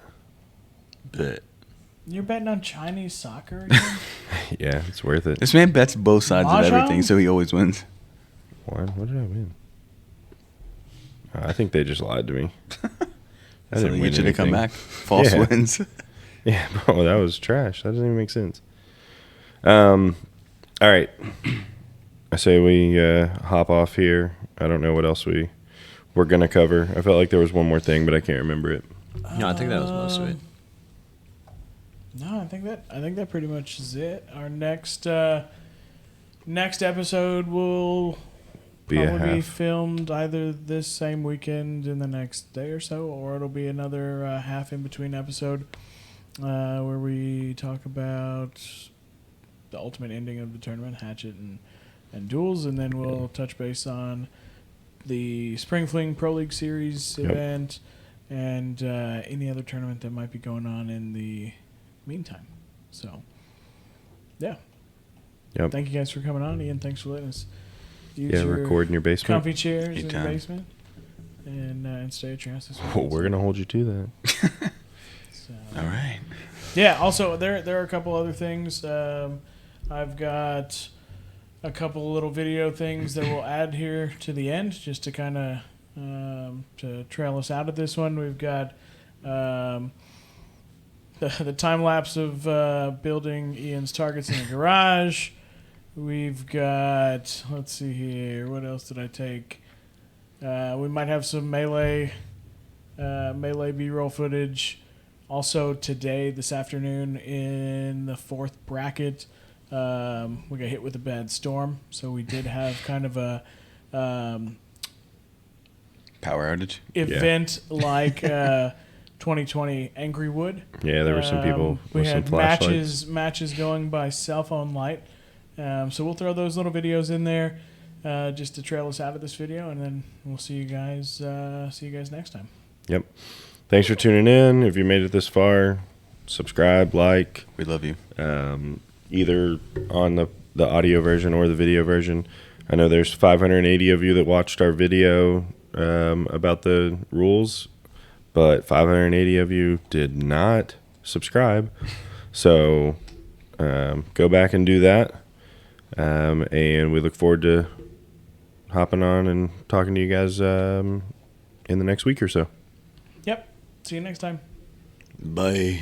Bet. You're betting on Chinese soccer again? Yeah, it's worth it. This man bets both sides of Mahjong? everything, so he always wins. What did I win? I think they just lied to me. I So didn't they win get you to come anything. back. False Yeah. wins. Yeah, bro, that was trash. That doesn't even make sense. All right. I say we hop off here. I don't know what else we're going to cover. I felt like there was one more thing, but I can't remember it. No, I think that was most of it. No, I think that pretty much is it. Our next episode will Be a probably be half. filmed either this same weekend in the next day or so, or it'll be another half in between episode where we talk about the ultimate ending of the tournament, Hatchet and Duels, and then we'll touch base on the Spring Fling Pro League Series event and any other tournament that might be going on in the meantime. So, yeah. Yep. Thank you guys for coming on. Ian, thanks for letting us use your record in your basement. comfy chairs in your Anytime. basement and stay at your house this Oh, weekend. we're going to hold you to that. So, All right. yeah, also, there are a couple other things. I've got a couple little video things that we'll add here to the end just to kind of to trail us out of this one. We've got the time lapse of building Ian's targets in the garage. We've got, let's see here, what else did I take? We might have some melee B-roll footage. Also today, this afternoon, in the fourth bracket, we got hit with a bad storm, so we did have kind of a Power outage. event like 2020 Angry Wood. Yeah, there were some people We with some had flashlights. matches going by cell phone light. So we'll throw those little videos in there just to trail us out of this video, and then we'll see you guys next time. Yep. Thanks for tuning in. If you made it this far, subscribe, like, We love you. either on the audio version or the video version. I know there's 580 of you that watched our video about the rules, but 580 of you did not subscribe. So go back and do that. And we look forward to hopping on and talking to you guys in the next week or so. Yep. See you next time. Bye.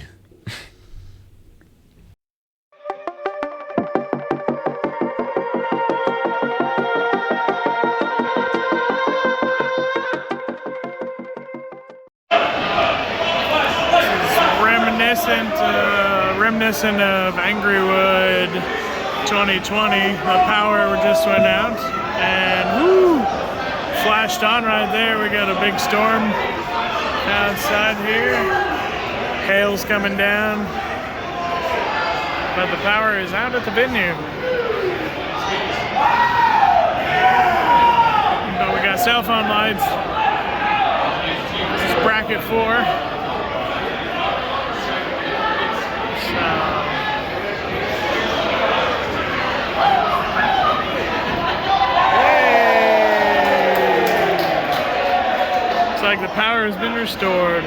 Reminiscent of Angrywood 2020. The power just went out and woo, flashed on right there. We got a big storm outside here. Hail's coming down, but the power is out at the venue. But we got cell phone lights. This is bracket 4. Looks like the power has been restored.